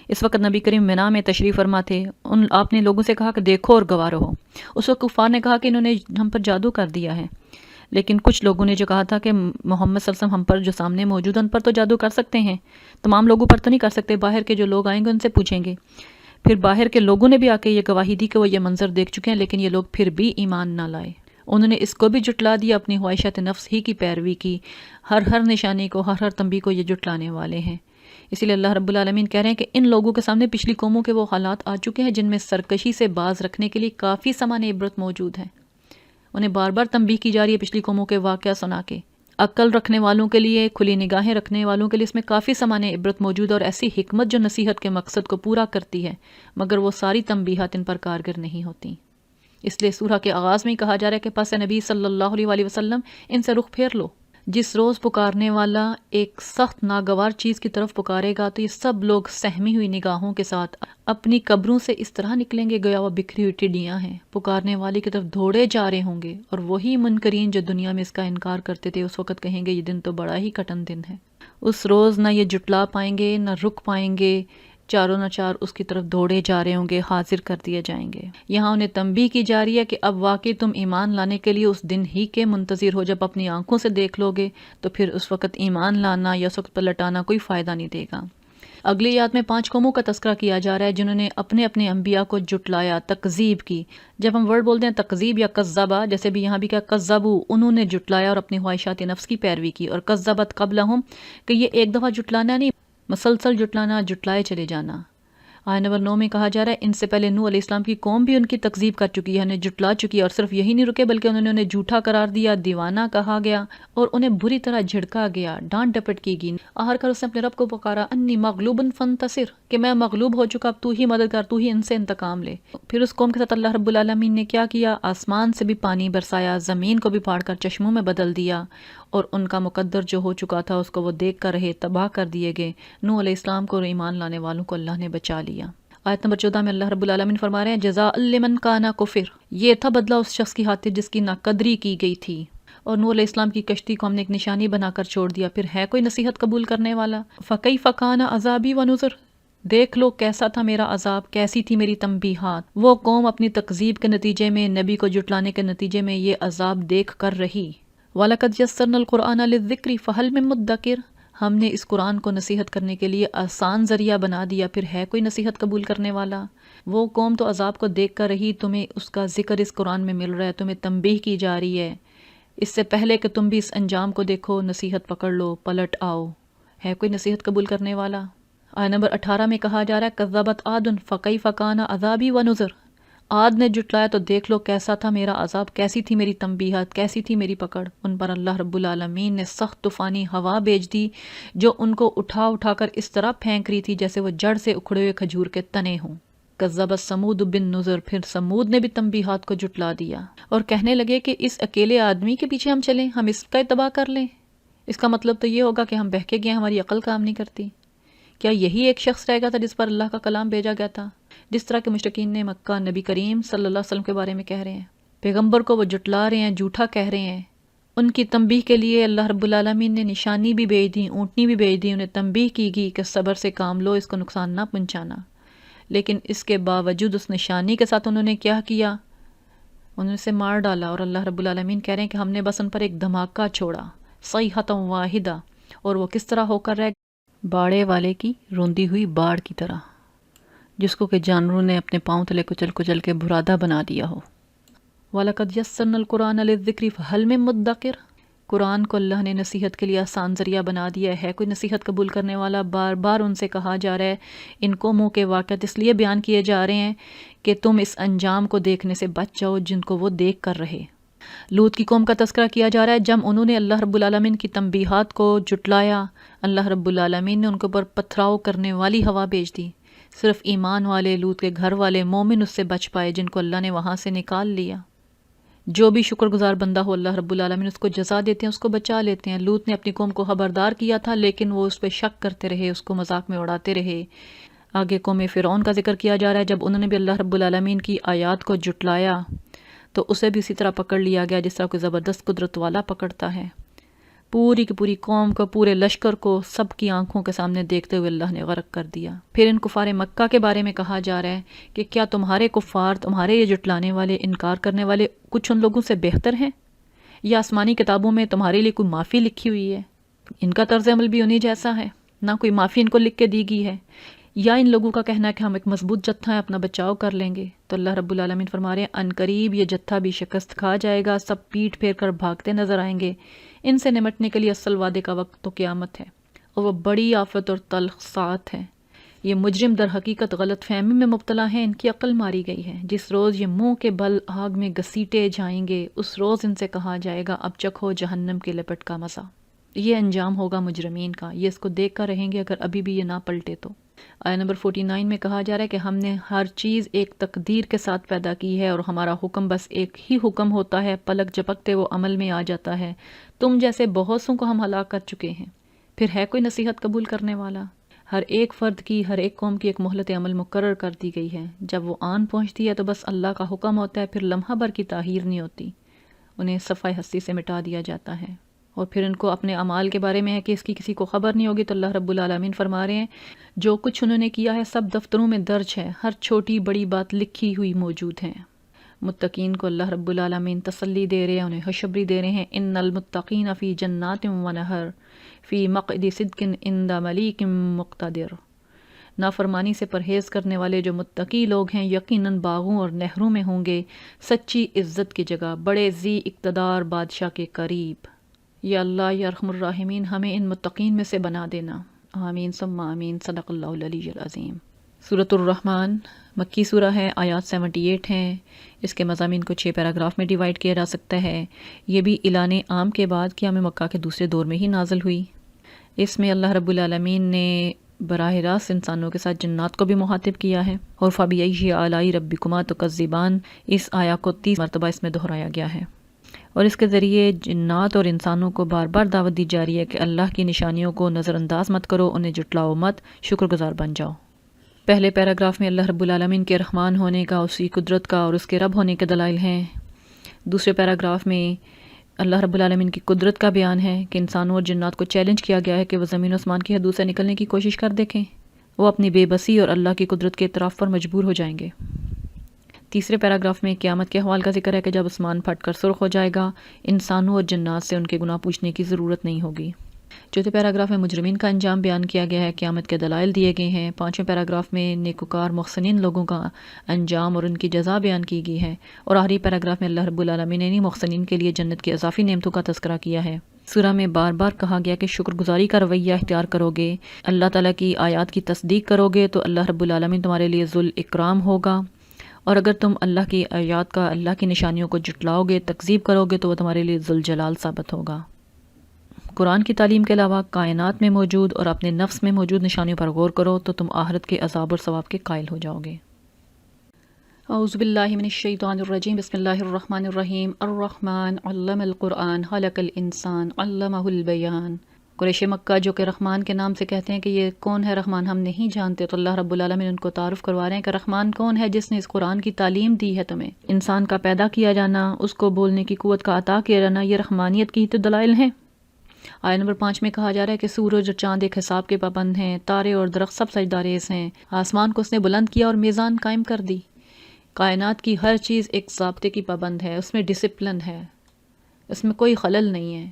اس وقت نبی کریم مینا میں تشریف فرما تھے۔ آپ نے لوگوں سے کہا کہ دیکھو اور گواہ رہو۔ اس وقت کفار نے کہا کہ انہوں نے ہم پر جادو کر دیا ہے، لیکن کچھ لوگوں نے جو کہا تھا کہ محمد صلی اللہ علیہ وسلم ہم پر جو سامنے موجود ہیں ان پر تو جادو کر سکتے ہیں، تمام لوگوں پر تو نہیں کر سکتے، باہر کے جو لوگ آئیں گے ان سے پوچھیں گے۔ پھر باہر کے لوگوں نے بھی آ کے یہ گواہی دی کہ وہ یہ منظر دیکھ چکے ہیں، لیکن یہ لوگ پھر بھی ایمان نہ لائے۔ انہوں نے اس کو بھی جھٹلا دیا، اپنی خواہشات نفس ہی کی پیروی کی۔ ہر نشانی کو، ہر تنبیہ کو یہ جھٹلانے والے ہیں۔ اسی لیے اللہ رب العالمین کہہ رہے ہیں کہ ان لوگوں کے سامنے پچھلی قوموں کے وہ حالات آ چکے ہیں جن میں سرکشی سے باز رکھنے کے لیے کافی سامان عبرت موجود ہے۔ انہیں بار بار تنبیہ کی جا رہی ہے پچھلی قوموں کے واقعہ سنا کے۔ عقل رکھنے والوں کے لیے، کھلی نگاہیں رکھنے والوں کے لیے اس میں کافی سامان عبرت موجود ہے، اور ایسی حکمت جو نصیحت کے مقصد کو پورا کرتی ہے، مگر وہ ساری تنبیہات ان پر کارگر نہیں ہوتی۔ اس لیے سورہ کے آغاز میں ہی کہا جا رہا ہے کہ پس نبی صلی اللہ علیہ وسلم ان سے رخ پھیر لو۔ جس روز پکارنے والا ایک سخت ناگوار چیز کی طرف پکارے گا تو یہ سب لوگ سہمی ہوئی نگاہوں کے ساتھ اپنی قبروں سے اس طرح نکلیں گے گویا وہ بکھری ہوئی ٹڈیاں ہیں، پکارنے والے کی طرف دوڑے جا رہے ہوں گے، اور وہی منکرین جو دنیا میں اس کا انکار کرتے تھے اس وقت کہیں گے یہ دن تو بڑا ہی کٹن دن ہے۔ اس روز نہ یہ جٹلا پائیں گے، نہ رک پائیں گے، چاروں نہ چار اس کی طرف دوڑے جا رہے ہوں گے، حاضر کر دیے جائیں گے۔ یہاں انہیں تنبیہ کی جا رہی ہے کہ اب واقعی تم ایمان لانے کے لیے اس دن ہی کے منتظر ہو جب اپنی آنکھوں سے دیکھ لو گے، تو پھر اس وقت ایمان لانا یا اس وقت پلٹانا کوئی فائدہ نہیں دے گا۔ اگلی آیت میں 5 قوموں کا تذکرہ کیا جا رہا ہے جنہوں نے اپنے اپنے انبیاء کو جھٹلایا، تکذیب کی۔ جب ہم ورڈ بولتے ہیں تکذیب یا کذبہ، جیسے بھی یہاں بھی کہا کذبوا، انہوں نے جھٹلایا اور اپنی خواہشات نفس کی پیروی کی، اور کذبت قبلہم کہ یہ ایک دفعہ جھٹلانا نہیں، مسلسل جھٹلانا، جھٹلائے چلے جانا۔ آیت نمبر 9 میں کہا جا رہا ہے ان سے پہلے نوح علیہ السلام کی قوم بھی ان کی تکذیب کر چکی ہے، انہیں جھٹلا چکی ہے، اور صرف یہی نہیں رکے بلکہ انہوں نے انہیں جھوٹا قرار دیا، دیوانہ کہا گیا، اور انہیں بری طرح جھڑکا گیا، ڈانٹ ڈپٹ کی گئی۔ آخر کار اس نے اپنے رب کو پکارا انی مغلوب فانتصر، کہ میں مغلوب ہو چکا، اب تو ہی مدد کر، تو ہی ان سے انتقام لے۔ پھر اس قوم کے ساتھ اللہ رب العالمین نے کیا کیا؟ آسمان سے بھی پانی برسایا، زمین کو بھی پھاڑ کر چشموں میں بدل دیا، اور ان کا مقدر جو ہو چکا تھا اس کو وہ دیکھ کر رہے، تباہ کر دیے گئے۔ نوح علیہ السلام کو اور ایمان لانے والوں کو اللہ نے بچا لیا۔ آیت نمبر 14 میں اللہ رب العالمین فرما رہے ہیں جزاء لمن کان کفر، یہ تھا بدلہ اس شخص کی خاطر جس کی ناقدری کی گئی تھی، اور نوح علیہ السلام کی کشتی کو ہم نے ایک نشانی بنا کر چھوڑ دیا، پھر ہے کوئی نصیحت قبول کرنے والا؟ فکیف کان عذابی و نذر، دیکھ لو کیسا تھا میرا عذاب، کیسی تھی میری تنبیہات۔ وہ قوم اپنی تکذیب کے نتیجے میں، نبی کو جھٹلانے کے نتیجے میں یہ عذاب دیکھ کر رہی۔ وَلَقَدْ يَسَّرْنَا الْقُرْآنَ لِلذِّكْرِ فَهَلْ مِن مُدَّكِرٍ، ہم نے اس قرآن کو نصیحت کرنے کے لیے آسان ذریعہ بنا دیا، پھر ہے کوئی نصیحت قبول کرنے والا؟ وہ قوم تو عذاب کو دیکھ کر رہی، تمہیں اس کا ذکر اس قرآن میں مل رہا ہے، تمہیں تنبیہ کی جا رہی ہے، اس سے پہلے کہ تم بھی اس انجام کو دیکھو نصیحت پکڑ لو، پلٹ آؤ۔ ہے کوئی نصیحت قبول کرنے والا؟ آیت نمبر 18 میں کہا جا رہا ہے کذبت عاد فکیف کان عذابی ونذر، عاد نے جھٹلایا تو دیکھ لو کیسا تھا میرا عذاب، کیسی تھی میری تنبیہات، کیسی تھی میری پکڑ۔ ان پر اللہ رب العالمین نے سخت طوفانی ہوا بھیج دی جو ان کو اٹھا اٹھا کر اس طرح پھینک رہی تھی جیسے وہ جڑ سے اکھڑے ہوئے کھجور کے تنے ہوں۔ کذبت سمود بالنذر، پھر سمود نے بھی تنبیہات کو جھٹلا دیا اور کہنے لگے کہ اس اکیلے آدمی کے پیچھے ہم چلیں، ہم اس کا اتباع کر لیں، اس کا مطلب تو یہ ہوگا کہ ہم بہکے گئے، ہماری عقل کام نہیں کرتی۔ کیا یہی ایک شخص رہ گا تھا جس پر اللہ کا کلام بھیجا گیا تھا؟ جس طرح کے مشرکین نے مکہ نبی کریم صلی اللہ علیہ وسلم کے بارے میں کہہ رہے ہیں، پیغمبر کو وہ جھٹلا رہے ہیں، جھوٹا کہہ رہے ہیں۔ ان کی تنبیہ کے لیے اللہ رب العالمین نے نشانی بھی بھیج دی، اونٹنی بھی بھیج دی، انہیں تنبیہ کی گئی کہ صبر سے کام لو، اس کو نقصان نہ پہنچانا۔ لیکن اس کے باوجود اس نشانی کے ساتھ انہوں نے کیا کیا؟ انہوں نے اسے مار ڈالا، اور اللہ رب العالمین کہہ رہے ہیں کہ ہم نے بس ان پر ایک دھماکہ چھوڑا، صیحۃ واحدہ، اور وہ کس طرح ہو کر رہ باڑے والے کی روندی ہوئی باڑ کی طرح، جس کو کہ جانوروں نے اپنے پاؤں تلے کچل کچل کے برادہ بنا دیا ہو۔ وَلَقَدْ يَسَّرْنَا الْقُرْآنَ لِلذِّكْرِ فَهَلْ مِن مُدَّكِرٍ، قرآن کو اللہ نے نصیحت کے لیے آسان ذریعہ بنا دیا ہے، کوئی نصیحت قبول کرنے والا؟ بار بار ان سے کہا جا رہا ہے، ان قوموں کے واقعات اس لیے بیان کیے جا رہے ہیں کہ تم اس انجام کو دیکھنے سے بچ جاؤ جن کو وہ دیکھ کر رہے۔ لوط کی قوم کا تذکرہ کیا جا رہا ہے، جب انہوں نے اللہ رب العالمین کی تنبیہات کو جھٹلایا، اللہ رب العالمین نے ان کے اوپر پتھراؤ کرنے والی ہوا بھیج دی۔ صرف ایمان والے، لوط کے گھر والے مومن اس سے بچ پائے جن کو اللہ نے وہاں سے نکال لیا۔ جو بھی شکر گزار بندہ ہو اللہ رب العالمین اس کو جزا دیتے ہیں، اس کو بچا لیتے ہیں۔ لوط نے اپنی قوم کو خبردار کیا تھا لیکن وہ اس پہ شک کرتے رہے، اس کو مذاق میں اڑاتے رہے۔ آگے قوم فرعون کا ذکر کیا جا رہا ہے، جب انہوں نے بھی اللہ رب العالمین کی آیات کو جھٹلایا تو اسے بھی اسی طرح پکڑ لیا گیا جس طرح کوئی زبردست قدرت والا پکڑتا ہے۔ پوری کی پوری قوم کو، پورے لشکر کو سب کی آنکھوں کے سامنے دیکھتے ہوئے اللہ نے غرق کر دیا۔ پھر ان کفار مکہ کے بارے میں کہا جا رہا ہے کہ کیا تمہارے کفار، تمہارے یہ جھٹلانے والے، انکار کرنے والے کچھ ان لوگوں سے بہتر ہیں؟ یا آسمانی کتابوں میں تمہارے لیے کوئی معافی لکھی ہوئی ہے؟ ان کا طرز عمل بھی انہی جیسا ہے، نہ کوئی معافی ان کو لکھ کے دی گئی ہے، یا ان لوگوں کا کہنا ہے کہ ہم ایک مضبوط جتھا ہے، اپنا بچاؤ کر لیں گے۔ تو اللہ رب العالمین فرما رہے ہیں عنقریب یہ جتھا بھی شکست کھا جائے گا، سب پیٹ پھیر کر بھاگتے نظر آئیں گے۔ ان سے نمٹنے کے لیے اصل وعدے کا وقت تو قیامت ہے، اور وہ بڑی آفت اور تلخ ساعت ہے۔ یہ مجرم در حقیقت غلط فہمی میں مبتلا ہیں، ان کی عقل ماری گئی ہے۔ جس روز یہ منہ کے بل آگ میں گھسیٹے جائیں گے، اس روز ان سے کہا جائے گا اب چکھو جہنم کے لپٹ کا مزہ۔ یہ انجام ہوگا مجرمین کا، یہ اس کو دیکھ کر رہیں گے اگر ابھی بھی یہ نہ پلٹے تو۔ آیت نمبر 49 میں کہا جا رہا ہے کہ ہم نے ہر چیز ایک تقدیر کے ساتھ پیدا کی ہے، اور ہمارا حکم بس ایک ہی حکم ہوتا ہے، پلک جھپکتے وہ عمل میں آ جاتا ہے۔ تم جیسے بہت سوں کو ہم ہلاک کر چکے ہیں۔ پھر ہے کوئی نصیحت قبول کرنے والا؟ ہر ایک فرد کی، ہر ایک قوم کی ایک مہلت عمل مقرر کر دی گئی ہے، جب وہ آن پہنچتی ہے تو بس اللہ کا حکم ہوتا ہے، پھر لمحہ بھر کی تاخیر نہیں ہوتی، انہیں صفحہ ہستی سے مٹا دیا جاتا ہے۔ اور پھر ان کو اپنے اعمال کے بارے میں ہے کہ اس کی کسی کو خبر نہیں ہوگی، تو اللہ رب العالمین فرما رہے ہیں جو کچھ انہوں نے کیا ہے سب دفتروں میں درج ہے، ہر چھوٹی بڑی بات لکھی ہوئی موجود ہے۔ متقین کو اللہ رب العالمین تسلی دے رہے ہیں، انہیں خوشخبری دے رہے ہیں ان المتقین فی جنات و نہر فی مقعد صدق عند ملیک مقتدر۔ نافرمانی سے پرہیز کرنے والے جو متقی لوگ ہیں یقیناً باغوں اور نہروں میں ہوں گے، سچی عزت کی جگہ، بڑے ذی اقتدار بادشاہ کے قریب۔ یا اللہ یا ارحم الراحمین ہمیں ان متقین میں سے بنا دینا، آمین ثم آمین۔ صدق اللہ العلی العظیم۔ سورۃ الرحمن مکی سورہ ہے، آیات 78 ہیں۔ اس کے مضامین کو 6 پیراگراف میں ڈیوائیڈ کیا جا سکتا ہے۔ یہ بھی اعلان عام کے بعد قیام مکہ کے دوسرے دور میں ہی نازل ہوئی۔ اس میں اللہ رب العالمین نے براہ راست انسانوں کے ساتھ جنات کو بھی مخاطب کیا ہے، اور فَبِأَيِّ آلَاءِ رَبِّكُمَا تُكَذِّبَانِ اس آیا کو 30 مرتبہ اس میں دہرایا گیا ہے، اور اس کے ذریعے جنات اور انسانوں کو بار بار دعوت دی جا رہی ہے کہ اللہ کی نشانیوں کو نظر انداز مت کرو، انہیں جھٹلاؤ مت، شکر گزار بن جاؤ۔ پہلے پیراگراف میں اللہ رب العالمین کے رحمان ہونے کا، اس کی قدرت کا اور اس کے رب ہونے کے دلائل ہیں۔ دوسرے پیراگراف میں اللہ رب العالمین کی قدرت کا بیان ہے کہ انسانوں اور جنات کو چیلنج کیا گیا ہے کہ وہ زمین و آسمان کی حدود سے نکلنے کی کوشش کر دیکھیں، وہ اپنی بے بسی اور اللہ کی قدرت کے اعتراف پر مجبور ہو جائیں گے۔ تیسرے پیراگراف میں قیامت کے احوال کا ذکر ہے کہ جب آسمان پھٹ کر سرخ ہو جائے گا، انسانوں اور جنات سے ان کے گناہ پوچھنے کی ضرورت نہیں ہوگی۔ چوتھے پیراگراف میں مجرمین کا انجام بیان کیا گیا ہے، قیامت کے دلائل دیے گئے ہیں۔ پانچویں پیراگراف میں نیکوکار محسنین لوگوں کا انجام اور ان کی جزا بیان کی گئی ہے، اور آخری پیراگراف میں اللہ رب العالمین نے محسنین کے لیے جنت کی اضافی نعمتوں کا تذکرہ کیا ہے۔ سورہ میں بار بار کہا گیا کہ شکر گزاری کا رویہ اختیار کرو گے، اللہ تعالیٰ کی آیات کی تصدیق کرو گے تو اللہ رب العالمین تمہارے لیے ذو الاکرام ہوگا، اور اگر تم اللہ کی آیات کا، اللہ کی نشانیوں کو جھٹلاؤ گے، تکذیب کرو گے تو وہ تمہارے لیے ذو الجلال ثابت ہوگا۔ قرآن کی تعلیم کے علاوہ کائنات میں موجود اور اپنے نفس میں موجود نشانیوں پر غور کرو تو تم آخرت کے عذاب اور ثواب کے قائل ہو جاؤ گے۔ اعوذ باللہ من الشیطان الرجیم، بسم اللہ الرحمن الرحیم۔ الرحمن علم القرآن خلق الانسان علمہ البیان۔ قریش مکہ جو کہ رحمان کے نام سے کہتے ہیں کہ یہ کون ہے رحمان ہم نہیں جانتے، تو اللہ رب العالمین ان کو تعارف کروا رہے ہیں کہ رحمان کون ہے جس نے اس قرآن کی تعلیم دی ہے تمہیں۔ انسان کا پیدا کیا جانا، اس کو بولنے کی قوت کا عطا کیا جانا، یہ رحمانیت کی تو دلائل ہیں۔ آیت نمبر 5 میں کہا جا رہا ہے کہ سورج اور چاند ایک حساب کے پابند ہیں، تارے اور درخت سب سجدہ ریز ہیں، آسمان کو اس نے بلند کیا اور میزان قائم کر دی۔ کائنات کی ہر چیز ایک ضابطے کی پابند ہے، اس میں ڈسپلن ہے، اس میں کوئی خلل نہیں ہے۔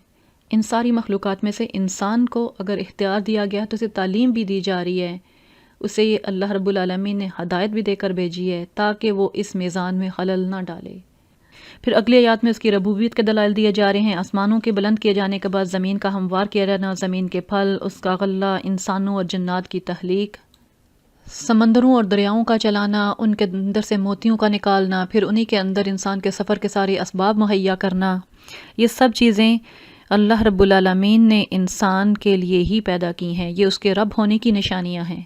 ان ساری مخلوقات میں سے انسان کو اگر اختیار دیا گیا تو اسے تعلیم بھی دی جا رہی ہے، اسے یہ اللہ رب العالمین نے ہدایت بھی دے کر بھیجی ہے تاکہ وہ اس میزان میں خلل نہ ڈالے۔ پھر اگلی آیات میں اس کی ربوبیت کے دلائل دیے جا رہے ہیں۔ آسمانوں کے بلند کیے جانے کے بعد زمین کا ہموار کیا جانا، زمین کے پھل، اس کا غلہ، انسانوں اور جنات کی تخلیق، سمندروں اور دریاؤں کا چلانا، ان کے اندر سے موتیوں کا نکالنا، پھر انہی کے اندر انسان کے سفر کے سارے اسباب مہیا کرنا، یہ سب چیزیں اللہ رب العالمین نے انسان کے لیے ہی پیدا کی ہیں، یہ اس کے رب ہونے کی نشانیاں ہیں۔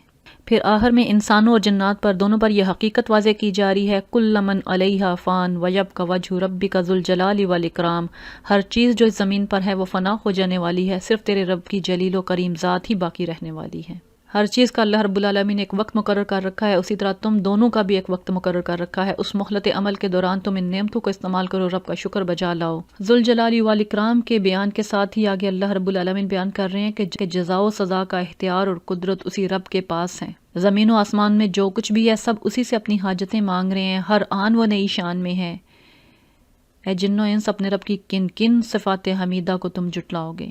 پھر آخر میں انسانوں اور جنات پر دونوں پر یہ حقیقت واضح کی جا رہی ہے، کل من علیہا فان ویبقی وجہ ربک ذو الجلال والاکرام، ہر چیز جو اس زمین پر ہے وہ فنا ہو جانے والی ہے، صرف تیرے رب کی جلیل و کریم ذات ہی باقی رہنے والی ہے۔ ہر چیز کا اللہ رب العالمین نے ایک وقت مقرر کر رکھا ہے، اسی طرح تم دونوں کا بھی ایک وقت مقرر کر رکھا ہے۔ اس مہلت عمل کے دوران تم ان نعمتوں کو استعمال کرو، رب کا شکر بجا لاؤ۔ ذوالجلال والاکرام کے بیان کے ساتھ ہی آگے اللہ رب العالمین بیان کر رہے ہیں کہ جزا و سزا کا اختیار اور قدرت اسی رب کے پاس ہے۔ زمین و آسمان میں جو کچھ بھی ہے سب اسی سے اپنی حاجتیں مانگ رہے ہیں، ہر آن وہ نئی شان میں ہے۔ اے جن و انس، اپنے رب کی کن کن صفات حمیدہ کو تم جھٹلاؤ گے؟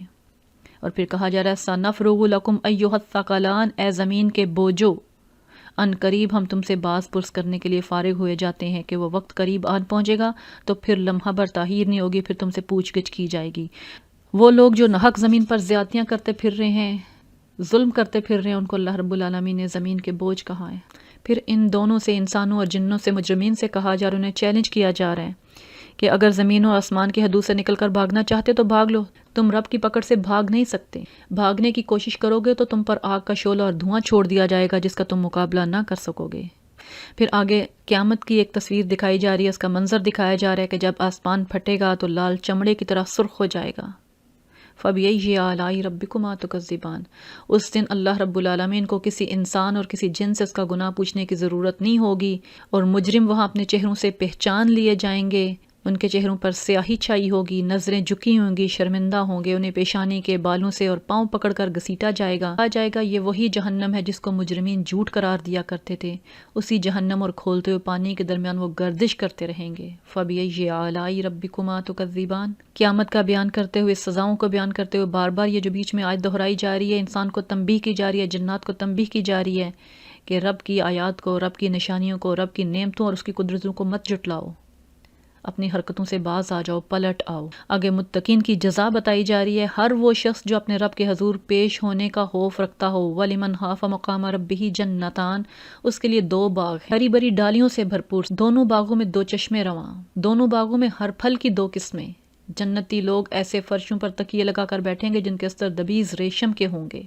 اور پھر کہا جا رہا ہے سَنَفْرُغُ لَكُمْ أَيُّهَا الثَّقَلَانِ، اے زمین کے بوجھو، ان قریب ہم تم سے باز پرس کرنے کے لیے فارغ ہوئے جاتے ہیں کہ وہ وقت قریب آن پہنچے گا تو پھر لمحہ بر تاخیر نہیں ہوگی، پھر تم سے پوچھ گچھ کی جائے گی۔ وہ لوگ جو ناحق زمین پر زیادتیاں کرتے پھر رہے ہیں، ظلم کرتے پھر رہے ہیں، ان کو اللہ رب العالمین نے زمین کے بوجھ کہا ہے۔ پھر ان دونوں سے، انسانوں اور جنوں سے، مجرمین سے کہا جا رہا ہے، انہیں چیلنج کیا جا رہا ہے کہ اگر زمین اور آسمان کی حدود سے نکل کر بھاگنا چاہتے تو بھاگ لو، تم رب کی پکڑ سے بھاگ نہیں سکتے۔ بھاگنے کی کوشش کرو گے تو تم پر آگ کا شعلہ اور دھواں چھوڑ دیا جائے گا جس کا تم مقابلہ نہ کر سکو گے۔ پھر آگے قیامت کی ایک تصویر دکھائی جا رہی ہے، اس کا منظر دکھایا جا رہا ہے کہ جب آسمان پھٹے گا تو لال چمڑے کی طرح سرخ ہو جائے گا۔ فَبِأَيِّ آلَاءِ رَبِّكُمَا تُكَذِّبَانِ، اس دن اللہ رب العالمین کو کسی انسان اور کسی جن سے اس کا گناہ پوچھنے کی ضرورت نہیں ہوگی، اور مجرم وہاں اپنے چہروں سے پہچان لیے جائیں گے، ان کے چہروں پر سیاہی چھائی ہوگی، نظریں جھکی ہوں گی، شرمندہ ہوں گے، انہیں پیشانی کے بالوں سے اور پاؤں پکڑ کر گھسیٹا جائے گا۔ یہ وہی جہنم ہے جس کو مجرمین جھوٹ قرار دیا کرتے تھے، اسی جہنم اور کھولتے ہوئے پانی کے درمیان وہ گردش کرتے رہیں گے۔ فَبِأَيِّ آلَاءِ رَبِّكُمَا تُكَذِّبَانِ، قیامت کا بیان کرتے ہوئے، سزاؤں کو بیان کرتے ہوئے بار بار یہ جو بیچ میں آیت دہرائی جا رہی ہے، انسان کو تنبیہ کی جا رہی ہے، جنات کو تنبیہ کی جا رہی ہے کہ رب کی آیات کو، رب کی نشانیوں کو، رب کی نعمتوں اور اس کی قدرتوں کو مت جھٹلاؤ، اپنی حرکتوں سے باز آ جاؤ، پلٹ آؤ۔ آگے متقین کی جزا بتائی جا رہی ہے، ہر وہ شخص جو اپنے رب کے حضور پیش ہونے کا خوف رکھتا ہو۔ وَلِمَنْ خَافَ مَقَامَ رَبِّهِ جَنَّتَانِ، اس کے لیے دو باغ ہیں، ہری بھری ڈالیوں سے بھرپور، دونوں باغوں میں دو چشمے رواں، دونوں باغوں میں ہر پھل کی دو قسمیں۔ جنتی لوگ ایسے فرشوں پر تکیے لگا کر بیٹھیں گے جن کے استر دبیز ریشم کے ہوں گے،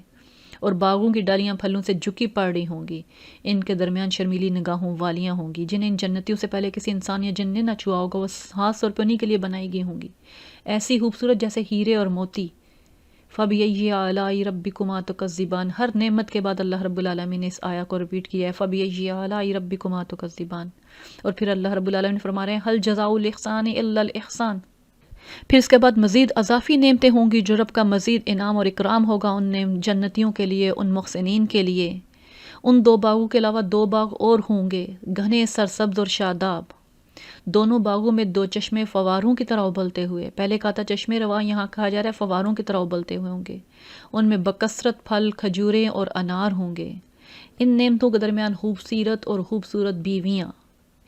اور باغوں کی ڈالیاں پھلوں سے جھکی پڑ رہی ہوں گی، ان کے درمیان شرمیلی نگاہوں والیاں ہوں گی، جنہیں ان جنتیوں سے پہلے کسی انسان یا جن نے نہ چھوا ہوگا، وہ خاص طور پہ انہی کے لیے بنائی گئی ہوں گی، ایسی خوبصورت جیسے ہیرے اور موتی۔ فَبِأَيِّ آلَاءِ رَبِّكُمَا تُكَذِّبَانِ، ہر نعمت کے بعد اللہ رب العالمین نے اس آیا کو ریپیٹ کیا ہے، فَبِأَيِّ آلَاءِ رَبِّكُمَا تُكَذِّبَانِ۔ اور پھر اللہ رب العالمین فرما رہے ہیں، هَلْ جَزَاءُ الْإِحْسَانِ إِلَّا الْإِحْسَانُ، پھر اس کے بعد مزید اضافی نعمتیں ہوں گی جو رب کا مزید انعام اور اکرام ہوگا ان جنتیوں کے لیے، ان محسنین کے لیے۔ ان دو باغوں کے علاوہ دو باغ اور ہوں گے، گھنے سرسبز اور شاداب، دونوں باغوں میں 2 چشمے فواروں کی طرح ابلتے ہوئے، پہلے کہا تھا چشمے روا، یہاں کہا جا رہا ہے فواروں کی طرح ابلتے ہوئے ہوں گے، ان میں بکثرت پھل، کھجوریں اور انار ہوں گے، ان نعمتوں کے درمیان خوبصورت بیویاں،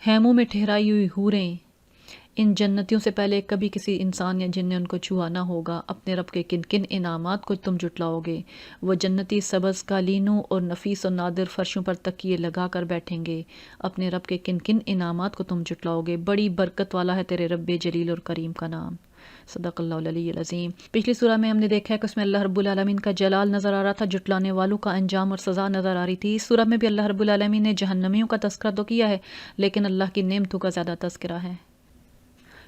خیموں میں ٹھہرائی ہوئی حوریں، ان جنتیوں سے پہلے کبھی کسی انسان یا جن نے ان کو چھوا نہ ہوگا۔ اپنے رب کے کن کن انعامات کو تم جٹلاؤ گے؟ وہ جنتی سبز قالینوں اور نفیس اور نادر فرشوں پر تکیے لگا کر بیٹھیں گے۔ اپنے رب کے کن کن انعامات کو تم جٹلاؤ گے؟ بڑی برکت والا ہے تیرے رب جلیل اور کریم کا نام۔ صدق اللہ العلی العظیم۔ پچھلی سورہ میں ہم نے دیکھا ہے کہ اس میں اللہ رب العالمین کا جلال نظر آ رہا تھا، جٹلانے والوں کا انجام اور سزا نظر آ رہی تھی۔ اس سورہ میں بھی اللہ رب العالمین نے جہنمیوں کا تذکرہ تو کیا ہے، لیکن اللہ کی نعمتوں کا زیادہ تذکرہ ہے۔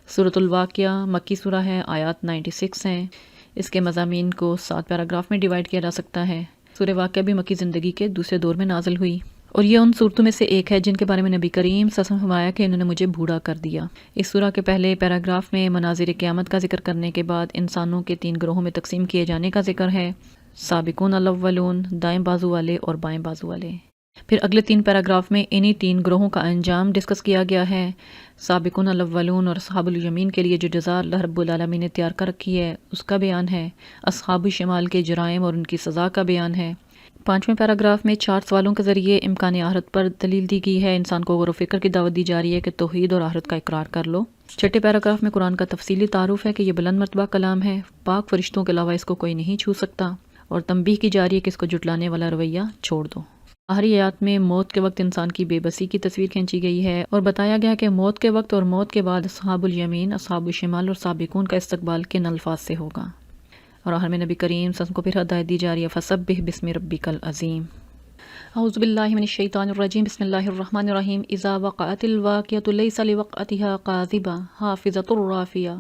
سورۃ الواقعہ مکی سورہ ہے، آیات 96 ہیں۔ اس کے مضامین کو 7 پیراگراف میں ڈیوائیڈ کیا جا سکتا ہے۔ سورہ واقعہ بھی مکی زندگی کے دوسرے دور میں نازل ہوئی، اور یہ ان صورتوں میں سے ایک ہے جن کے بارے میں نبی کریم صلی اللہ علیہ وسلم فرمایا کہ انہوں نے مجھے بوڑھا کر دیا۔ اس سورہ کے پہلے پیراگراف میں مناظر قیامت کا ذکر کرنے کے بعد انسانوں کے 3 گروہوں میں تقسیم کیے جانے کا ذکر ہے، سابقون الاولون، دائیں بازو والے اور بائیں بازو والے۔ پھر اگلے 3 پیراگراف میں انہی 3 گروہوں کا انجام ڈسکس کیا گیا ہے۔ سابقون الاولون اور اصحاب الیمین کے لیے جو جزا اللہ رب العالمین نے تیار کر رکھی ہے اس کا بیان ہے، اصحاب شمال کے جرائم اور ان کی سزا کا بیان ہے۔ 5ویں پیراگراف میں 4 سوالوں کے ذریعے امکان آخرت پر دلیل دی گئی ہے، انسان کو غور و فکر کی دعوت دی جا رہی ہے کہ توحید اور آخرت کا اقرار کر لو۔ 6 پیراگراف میں قرآن کا تفصیلی تعارف ہے کہ یہ بلند مرتبہ کلام ہے، پاک فرشتوں کے علاوہ اس کو کوئی نہیں چھو سکتا، اور تنبیہ کی جا رہی ہے کہ اس کو جھٹلانے والا رویہ چھوڑ دو۔ آخری آیات میں موت کے وقت انسان کی بے بسی کی تصویر کھینچی گئی ہے، اور بتایا گیا کہ موت کے وقت اور موت کے بعد اصحاب الیمین، اصحاب الشمال اور سابقون کا استقبال کن الفاظ سے ہوگا۔ اور آخر میں نبی کریم صلی اللہ علیہ وسلم کو پھر ہدایت دی جا رہی ہے، فسبح بسم ربک العظیم۔ اعوذ باللہ من الشیطان الرجیم، بسم اللہ الرحمن الرحیم۔ اذا وقعت الواقعۃ لیس لوقعتها کاذبہ خافضۃ رافعہ،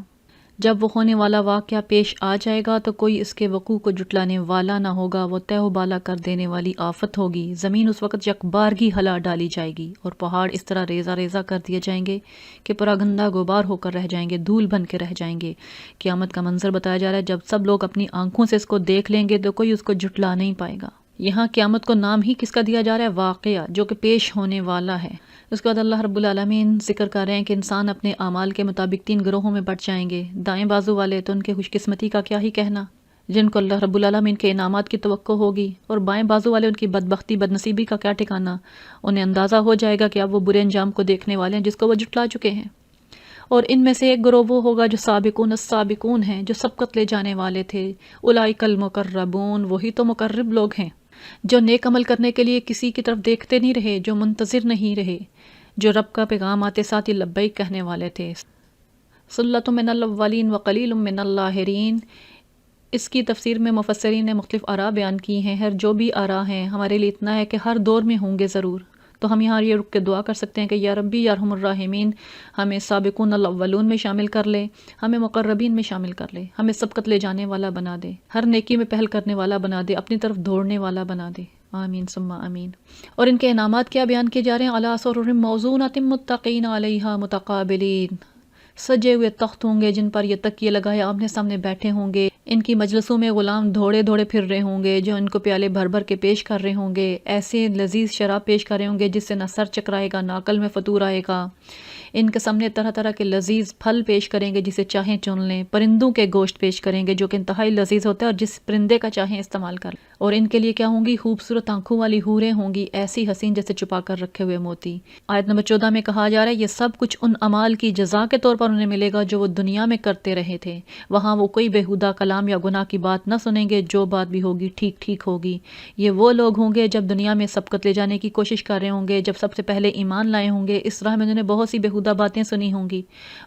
جب وہ ہونے والا واقعہ پیش آ جائے گا تو کوئی اس کے وقوع کو جھٹلانے والا نہ ہوگا، وہ تہ و بالا کر دینے والی آفت ہوگی۔ زمین اس وقت یکبارگی ہلا ڈالی جائے گی، اور پہاڑ اس طرح ریزہ ریزہ کر دیے جائیں گے کہ پراگندہ غبار ہو کر رہ جائیں گے، دھول بن کے رہ جائیں گے۔ قیامت کا منظر بتایا جا رہا ہے، جب سب لوگ اپنی آنکھوں سے اس کو دیکھ لیں گے تو کوئی اس کو جھٹلا نہیں پائے گا۔ یہاں قیامت کو نام ہی کس کا دیا جا رہا ہے؟ واقعہ، جو کہ پیش ہونے والا ہے۔ اس کے بعد اللہ رب العالمین ذکر کر رہے ہیں کہ انسان اپنے اعمال کے مطابق 3 گروہوں میں بٹ جائیں گے۔ دائیں بازو والے تو ان کے خوش قسمتی کا کیا ہی کہنا، جن کو اللہ رب العالمین کے انعامات کی توقع ہوگی، اور بائیں بازو والے ان کی بدبختی بدنصیبی کا کیا ٹھکانہ، انہیں اندازہ ہو جائے گا کہ اب وہ برے انجام کو دیکھنے والے ہیں جس کو وہ جھٹلا چکے ہیں۔ اور ان میں سے ایک گروہ وہ ہوگا جو سابقون السابقون ہیں، جو سبقت لے جانے والے تھے، اولئک المقربون، وہی تو مقرب لوگ ہیں، جو نیک عمل کرنے کے لیے کسی کی طرف دیکھتے نہیں رہے، جو منتظر نہیں رہے، جو رب کا پیغام آتے ساتھ ہی لبیک کہنے والے تھے۔ ثلۃ من الاولین وقلیل من الاخرین، اس کی تفسیر میں مفسرین نے مختلف آراء بیان کی ہیں۔ ہر جو بھی آراء ہیں، ہمارے لیے اتنا ہے کہ ہر دور میں ہوں گے ضرور، تو ہم یہاں یہ رک کے دعا کر سکتے ہیں کہ یا ربی یا ارحم الراحمین، ہمیں سابقون الاولون میں شامل کر لے، ہمیں مقربین میں شامل کر لے، ہمیں سبقت لے جانے والا بنا دے، ہر نیکی میں پہل کرنے والا بنا دے، اپنی طرف دوڑنے والا بنا دے، آمین ثم آمین۔ اور ان کے انعامات کیا بیان کیے جا رہے ہیں؟ علی سرر موضونۃ متقین علیہا متقابلین، سجے ہوئے تخت ہوں گے جن پر یہ تکیے لگائے آمنے سامنے بیٹھے ہوں گے، ان کی مجلسوں میں غلام دوڑے دوڑے پھر رہے ہوں گے جو ان کو پیالے بھر بھر کے پیش کر رہے ہوں گے، ایسے لذیذ شراب پیش کر رہے ہوں گے جس سے نہ سر چکرائے گا نہ عقل میں فطور آئے گا۔ ان کے سامنے طرح طرح کے لذیذ پھل پیش کریں گے جسے چاہیں چن لیں، پرندوں کے گوشت پیش کریں گے جو کہ انتہائی لذیذ ہوتا ہے اور جس پرندے کا چاہیں استعمال کر لیں، اور ان کے لیے کیا ہوں گی؟ خوبصورت آنکھوں والی حوریں ہوں گی، ایسی حسین جیسے چھپا کر رکھے ہوئے موتی۔ آیت نمبر 14 میں کہا جا رہا ہے یہ سب کچھ ان اعمال کی جزا کے طور پر انہیں ملے گا جو وہ دنیا میں کرتے رہے تھے۔ وہاں وہ کوئی بےہودہ کلام یا گناہ کی بات نہ سنیں گے، جو بات بھی ہوگی ٹھیک ٹھیک ہوگی۔ یہ وہ لوگ ہوں گے جب دنیا میں سبقت لے جانے کی کوشش کر رہے ہوں گے، جب سب سے پہلے ایمان لائے ہوں گے، اس راہ میں انہوں نے بہت سی بےہودہ باتیں سنی ہوں گی،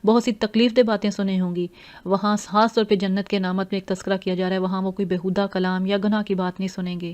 بہت سی تکلیف دہ باتیں سنی ہوں گی۔ وہاں خاص طور پہ جنت کے نعمت میں ایک تذکرہ کیا جا رہا ہے، وہاں وہ کوئی بےہودہ کلام یا گناہ کی بات نہیں سنیں گے۔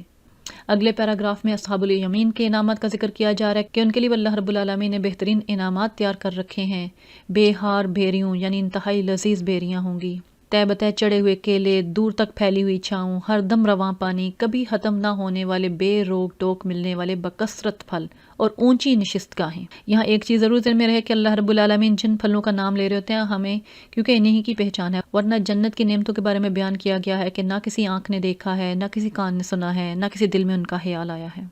اگلے پیراگراف میں اصحاب الیمین کے انعامات کا ذکر کیا جا رہا ہے کہ ان کے لیے اللہ رب العالمین نے بہترین انعامات تیار کر رکھے ہیں۔ بے ہار بھیریوں یعنی انتہائی لذیذ بھیریاں ہوں گی، تہ بتہ چڑھے ہوئے کیلے، دور تک پھیلی ہوئی چھاؤں، ہر دم رواں پانی، کبھی ختم نہ ہونے والے بے روک ٹوک ملنے والے بکثرت پھل، اور اونچی نشست گاہیں۔ یہاں ایک چیز ضرور ذہن میں رہے کہ اللہ رب العالمین جن پھلوں کا نام لے رہے ہوتے ہیں ہمیں کیونکہ انہی کی پہچان ہے، ورنہ جنت کی نعمتوں کے بارے میں بیان کیا گیا ہے کہ نہ کسی آنکھ نے دیکھا ہے، نہ کسی کان نے سنا ہے، نہ کسی دل میں ان کا خیال آیا ہے۔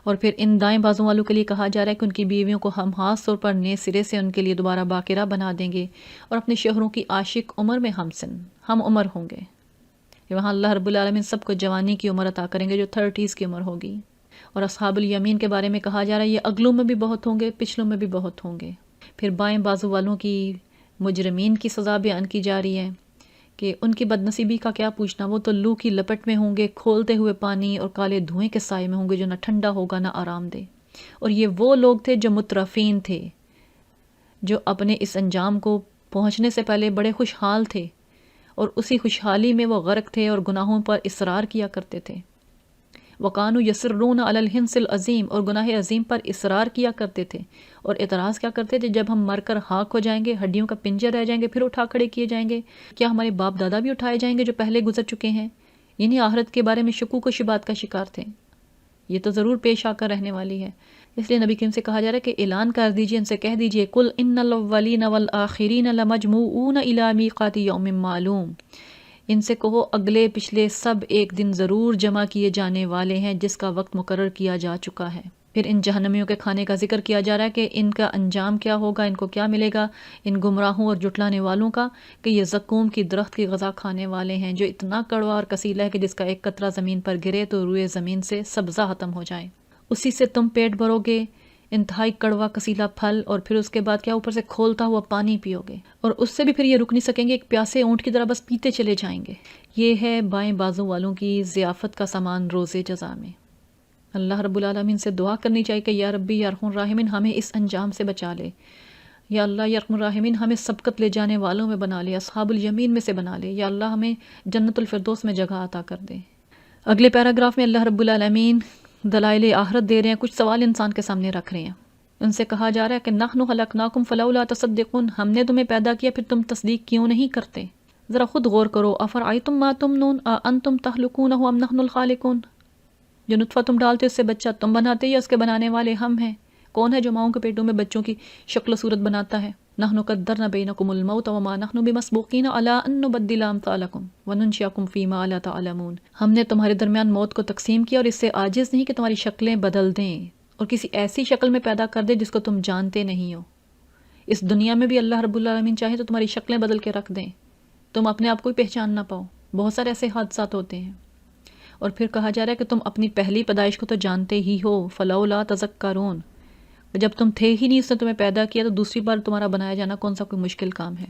اور پھر ان دائیں بازوں والوں کے لیے کہا جا رہا ہے کہ ان کی بیویوں کو ہم خاص طور پر نئے سرے سے ان کے لیے دوبارہ باقرہ بنا دیں گے، اور اپنے شوہروں کی عاشق عمر میں ہم عمر ہوں گے۔ وہاں اللہ رب العالمین سب کو جوانی کی عمر عطا کریں گے جو 30s کی عمر ہوگی۔ اور اصحاب الیمین کے بارے میں کہا جا رہا ہے یہ اگلوں میں بھی بہت ہوں گے، پچھلوں میں بھی بہت ہوں گے۔ پھر بائیں بازو والوں کی مجرمین کی سزا بیان کی جا رہی ہے کہ ان کی بدنصیبی کا کیا پوچھنا، وہ تو لو کی لپٹ میں ہوں گے، کھولتے ہوئے پانی اور کالے دھوئیں کے سائے میں ہوں گے جو نہ ٹھنڈا ہوگا نہ آرام دے۔ اور یہ وہ لوگ تھے جو مترفین تھے، جو اپنے اس انجام کو پہنچنے سے پہلے بڑے خوشحال تھے، اور اسی خوشحالی میں وہ غرق تھے اور گناہوں پر اصرار کیا کرتے تھے۔ وَقَانُوا يَصِرُّونَ عَلَى الْحِنْثِ الْعَظِيمِ، اور گناہ عظیم پر اصرار کیا کرتے تھے اور اعتراض کیا کرتے تھے، جب ہم مر کر خاک ہو جائیں گے، ہڈیوں کا پنجر رہ جائیں گے، پھر اٹھا کھڑے کیے جائیں گے، کیا ہمارے باپ دادا بھی اٹھائے جائیں گے جو پہلے گزر چکے ہیں؟ یعنی آخرت کے بارے میں شکوک و شبہات کا شکار تھے۔ یہ تو ضرور پیش آ کر رہنے والی ہے، اس لیے نبی کریم سے کہا جا رہا ہے کہ اعلان کر دیجئے، ان سے کہہ دیجئے قُلْ إِنَّ الْأَوَّلِينَ وَالْآخِرِينَ لَمَجْمُوعُونَ إِلَىٰ مِيقَاتِ يَوْمٍ مَّعْلُومٍ۔ ان سے کہو اگلے پچھلے سب ایک دن ضرور جمع کیے جانے والے ہیں جس کا وقت مقرر کیا جا چکا ہے۔ پھر ان جہنمیوں کے کھانے کا ذکر کیا جا رہا ہے کہ ان کا انجام کیا ہوگا، ان کو کیا ملے گا، ان گمراہوں اور جھٹلانے والوں کا، کہ یہ زقوم کی درخت کی غذا کھانے والے ہیں جو اتنا کڑوا اور کسیلا ہے کہ جس کا ایک قطرہ زمین پر گرے تو روئے زمین سے سبزہ ختم ہو جائے۔ اسی سے تم پیٹ بھرو گے، انتہائی کڑوا کسیلا پھل، اور پھر اس کے بعد کیا اوپر سے کھولتا ہوا پانی پیو گے، اور اس سے بھی پھر یہ رک نہیں سکیں گے، ایک پیاسے اونٹ کی طرح بس پیتے چلے جائیں گے۔ یہ ہے بائیں بازو والوں کی ضیافت کا سامان روز جزا میں۔ اللہ رب العالمین سے دعا کرنی چاہیے کہ یا ربی یا ارحم الراحمین ہمیں اس انجام سے بچا لے، یا اللہ یا ارحم الراحمین ہمیں سبقت لے جانے والوں میں بنا لے، اصحاب الیمین میں سے بنا لے، یا اللہ ہمیں جنت الفردوس میں جگہ عطا کر دے۔ اگلے پیراگراف میں اللہ رب العالمین دلائل آخرت دے رہے ہیں، کچھ سوال انسان کے سامنے رکھ رہے ہیں۔ ان سے کہا جا رہا ہے کہ نحن خلقناکم فلولا تصدقون، ہم نے تمہیں پیدا کیا پھر تم تصدیق کیوں نہیں کرتے؟ ذرا خود غور کرو، افرأیتم ما تمنون انتم تخلقونہ ام نحن الخالقون، جو نطفہ تم ڈالتے اس سے بچہ تم بناتے یا اس کے بنانے والے ہم ہیں؟ کون ہے جو ماؤں کے پیٹوں میں بچوں کی شکل و صورت بناتا ہے؟ نحن قدرنا بینکم الموت وما نحن بمسبوقین علی ان نبدل امثالکم وننشئکم فیما لا تعلمون، ہم نے تمہارے درمیان موت کو تقسیم کیا اور اس سے عاجز نہیں کہ تمہاری شکلیں بدل دیں اور کسی ایسی شکل میں پیدا کر دے جس کو تم جانتے نہیں ہو۔ اس دنیا میں بھی اللہ رب العالمین چاہے تو تمہاری شکلیں بدل کے رکھ دیں، تم اپنے آپ کو ہی پہچان نہ پاؤ۔ بہت سارے ایسے حادثات ہوتے ہیں۔ اور پھر کہا جا رہا ہے کہ تم اپنی پہلی پیدائش کو تو جانتے ہی ہو، فلولا تذکرون، جب تم تھے ہی نہیں اس نے تمہیں پیدا کیا تو دوسری بار تمہارا بنایا جانا کون سا کوئی مشکل کام ہے؟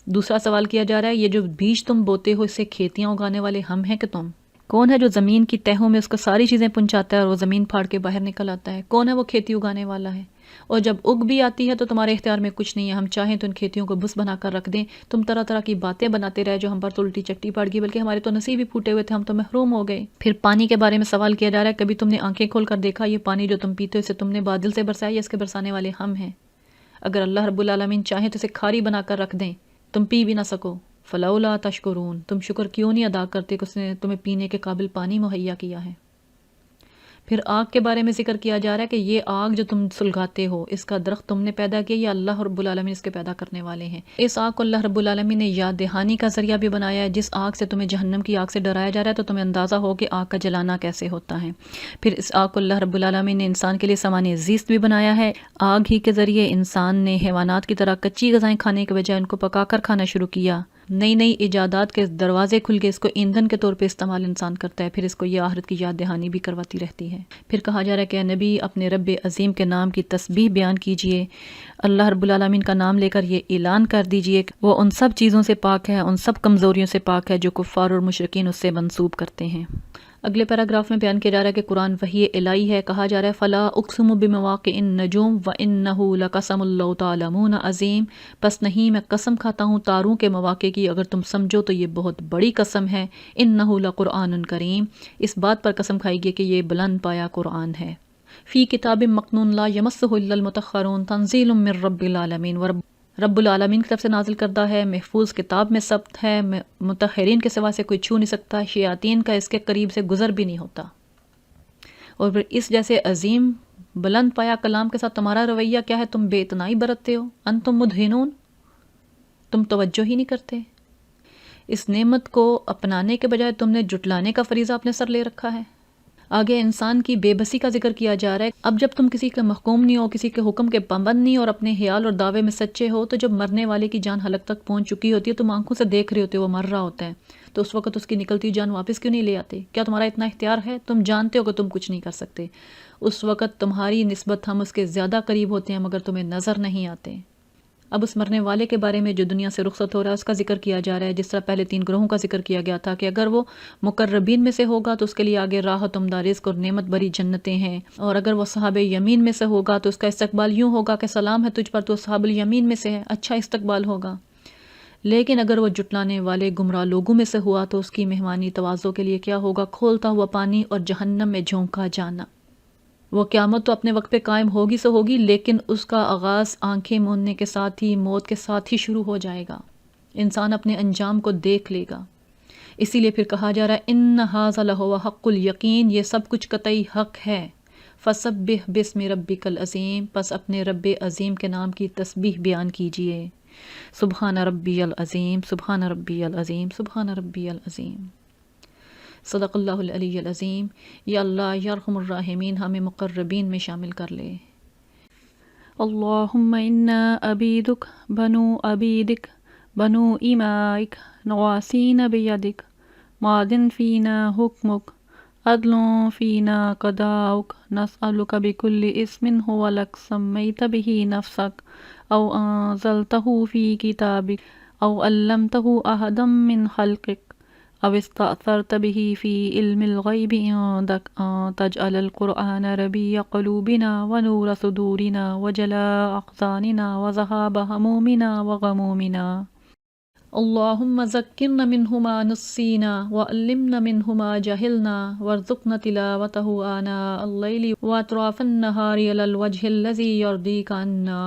دوسرا سوال کیا جا رہا ہے یہ جو بیج تم بوتے ہو اس سے کھیتیاں اگانے والے ہم ہیں کہ تم؟ کون ہے جو زمین کی تہوں میں اس کو ساری چیزیں پہنچاتا ہے اور وہ زمین پھاڑ کے باہر نکل آتا ہے؟ کون ہے وہ کھیتی اگانے والا ہے؟ اور جب اگ بھی آتی ہے تو تمہارے اختیار میں کچھ نہیں ہے، ہم چاہیں تو ان کھیتیوں کو بس بنا کر رکھ دیں، تم طرح طرح کی باتیں بناتے رہے جو ہم پر تو الٹی چٹی پڑ گئی، بلکہ ہمارے تو نصیب ہی پھوٹے ہوئے تھے، ہم تو محروم ہو گئے۔ پھر پانی کے بارے میں سوال کیا جا رہا ہے، کبھی تم نے آنکھیں کھول کر دیکھا یہ پانی جو تم پیتے ہو اسے تم نے بادل سے برسایا یا اس کے برسانے والے ہم ہیں؟ اگر اللہ رب العالمین چاہیں تو اسے کھاری بنا کر رکھ دیں، تم پی بھی نہ سکو، فلولا تشکرون، تم شکر کیوں نہیں ادا کرتے کہ اس نے تمہیں پینے کے قابل پانی مہیا کیا ہے۔ پھر آگ کے بارے میں ذکر کیا جا رہا ہے کہ یہ آگ جو تم سلگاتے ہو اس کا درخت تم نے پیدا کیا یا اللہ رب العالمین اس کے پیدا کرنے والے ہیں؟ اس آگ کو اللہ رب العالمین نے یاد دہانی کا ذریعہ بھی بنایا ہے، جس آگ سے تمہیں جہنم کی آگ سے ڈرایا جا رہا ہے تو تمہیں اندازہ ہو کہ آگ کا جلانا کیسے ہوتا ہے۔ پھر اس آگ کو اللہ رب العالمین نے انسان کے لیے سامان زیست بھی بنایا ہے، آگ ہی کے ذریعے انسان نے حیوانات کی طرح کچی غذائیں کھانے کے بجائے ان کو پکا کر کھانا شروع کیا، نئی نئی ایجادات کے دروازے کھل کے اس کو ایندھن کے طور پہ استعمال انسان کرتا ہے، پھر اس کو یہ آخرت کی یاد دہانی بھی کرواتی رہتی ہے۔ پھر کہا جا رہا ہے کہ نبی اپنے رب عظیم کے نام کی تسبیح بیان کیجئے، اللہ رب العالمین کا نام لے کر یہ اعلان کر دیجئے کہ وہ ان سب چیزوں سے پاک ہے، ان سب کمزوریوں سے پاک ہے جو کفار اور مشرکین اس سے منسوب کرتے ہیں۔ اگلے پیراگراف میں بیان کیا جا رہا ہے کہ قرآن وحی الہی ہے، کہا جا رہا ہے فلا اقسم بمواقع النجوم وانہ لقسم لو تعلمون عظیم، پس نہیں میں قسم کھاتا ہوں تاروں کے مواقع کی، اگر تم سمجھو تو یہ بہت بڑی قسم ہے، انہ لقرآن کریم، اس بات پر قسم کھائی گئی کہ یہ بلند پایا قرآن ہے، فی کتاب مکنون لا یمسہ الا المطہرون تنزیل من رب العالمین، رب العالمین کی طرف سے نازل کردہ ہے، محفوظ کتاب میں ثبت ہے، مطہرین کے سوا سے کوئی چھو نہیں سکتا، شیاطین کا اس کے قریب سے گزر بھی نہیں ہوتا۔ اور پھر اس جیسے عظیم بلند پایا کلام کے ساتھ تمہارا رویہ کیا ہے؟ تم بے اتنائی برتتے ہو، انتم مدہنون، تم توجہ ہی نہیں کرتے۔ اس نعمت کو اپنانے کے بجائے تم نے جھٹلانے کا فریضہ اپنے سر لے رکھا ہے۔ آگے انسان کی بے بسی کا ذکر کیا جا رہا ہے. اب جب تم کسی کے محکوم نہیں ہو، کسی کے حکم کے پابند نہیں اور اپنے خیال اور دعوے میں سچے ہو، تو جب مرنے والے کی جان حلق تک پہنچ چکی ہوتی ہے، تم آنکھوں سے دیکھ رہے ہوتے ہو وہ مر رہا ہوتا ہے، تو اس وقت اس کی نکلتی جان واپس کیوں نہیں لے آتے؟ کیا تمہارا اتنا اختیار ہے؟ تم جانتے ہو کہ تم کچھ نہیں کر سکتے. اس وقت تمہاری نسبت ہم اس کے زیادہ قریب ہوتے ہیں مگر تمہیں نظر نہیں آتے. اب اس مرنے والے کے بارے میں جو دنیا سے رخصت ہو رہا ہے اس کا ذکر کیا جا رہا ہے. جس طرح پہلے 3 گروہوں کا ذکر کیا گیا تھا کہ اگر وہ مقربین میں سے ہوگا تو اس کے لیے آگے راحت، عمدہ رزق اور نعمت بھری جنتیں ہیں، اور اگر وہ صحاب یمین میں سے ہوگا تو اس کا استقبال یوں ہوگا کہ سلام ہے تجھ پر، تو اصحاب الیمین میں سے ہے، اچھا استقبال ہوگا. لیکن اگر وہ جھٹلانے والے گمراہ لوگوں میں سے ہوا تو اس کی مہمانی تواضع کے لیے کیا ہوگا؟ کھولتا ہوا پانی اور جہنم میں جھونکا جانا. وہ قیامت تو اپنے وقت پہ قائم ہوگی سو ہوگی، لیکن اس کا آغاز آنکھیں موندنے کے ساتھ ہی، موت کے ساتھ ہی شروع ہو جائے گا. انسان اپنے انجام کو دیکھ لے گا. اسی لیے پھر کہا جا رہا ہے ان ھذا لھو حق الیقین، یہ سب کچھ قطعی حق ہے. فسبح باسم ربک العظیم، پس اپنے رب عظیم کے نام کی تسبیح بیان کیجئے. سبحان ربی العظیم، سبحان ربی العظیم، سبحان ربی العظیم. صدق اللہ العلی العظیم. یا اللہ یا ارحم الراحمین ہمیں مقربین میں شامل کر لے. اللہم انا عبیدک بنو عبیدک بنو ایمائک نواسین بیدک ماض فینا حکمک عدل فینا قضاؤک نسألک بکل اسم هو لک سمیت به نفسک او انزلتہ فی کتابک او علمتہ احدا من خلقک او استأثرت به في علم الغیب عندک ان تجعل القرآن ربیع قلوبنا ونور صدورنا وجلاء احزاننا وذهاب همومنا وغمومنا. اللهم ذکرنا منه ما نسینا وعلمنا منه ما جهلنا وارزقنا تلاوته آناء الليل واطراف النهار على الوجه الذي يرضيك عنا.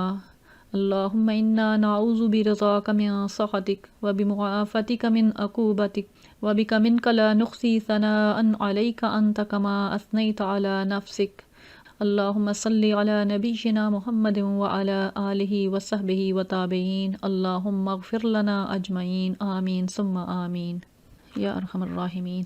اللهم انا نعوذ برضاك من سخطك وبمعافتك من عقوبتك وبك منك لا نحصي ثناء عليك أنت كما أثنيت على نفسك. اللهم صل على نبينا محمد وعلى آله وصحبه وتابعين. اللهم اغفر لنا أجمعين. آمين ثم آمين. يا أرحم الراحمين.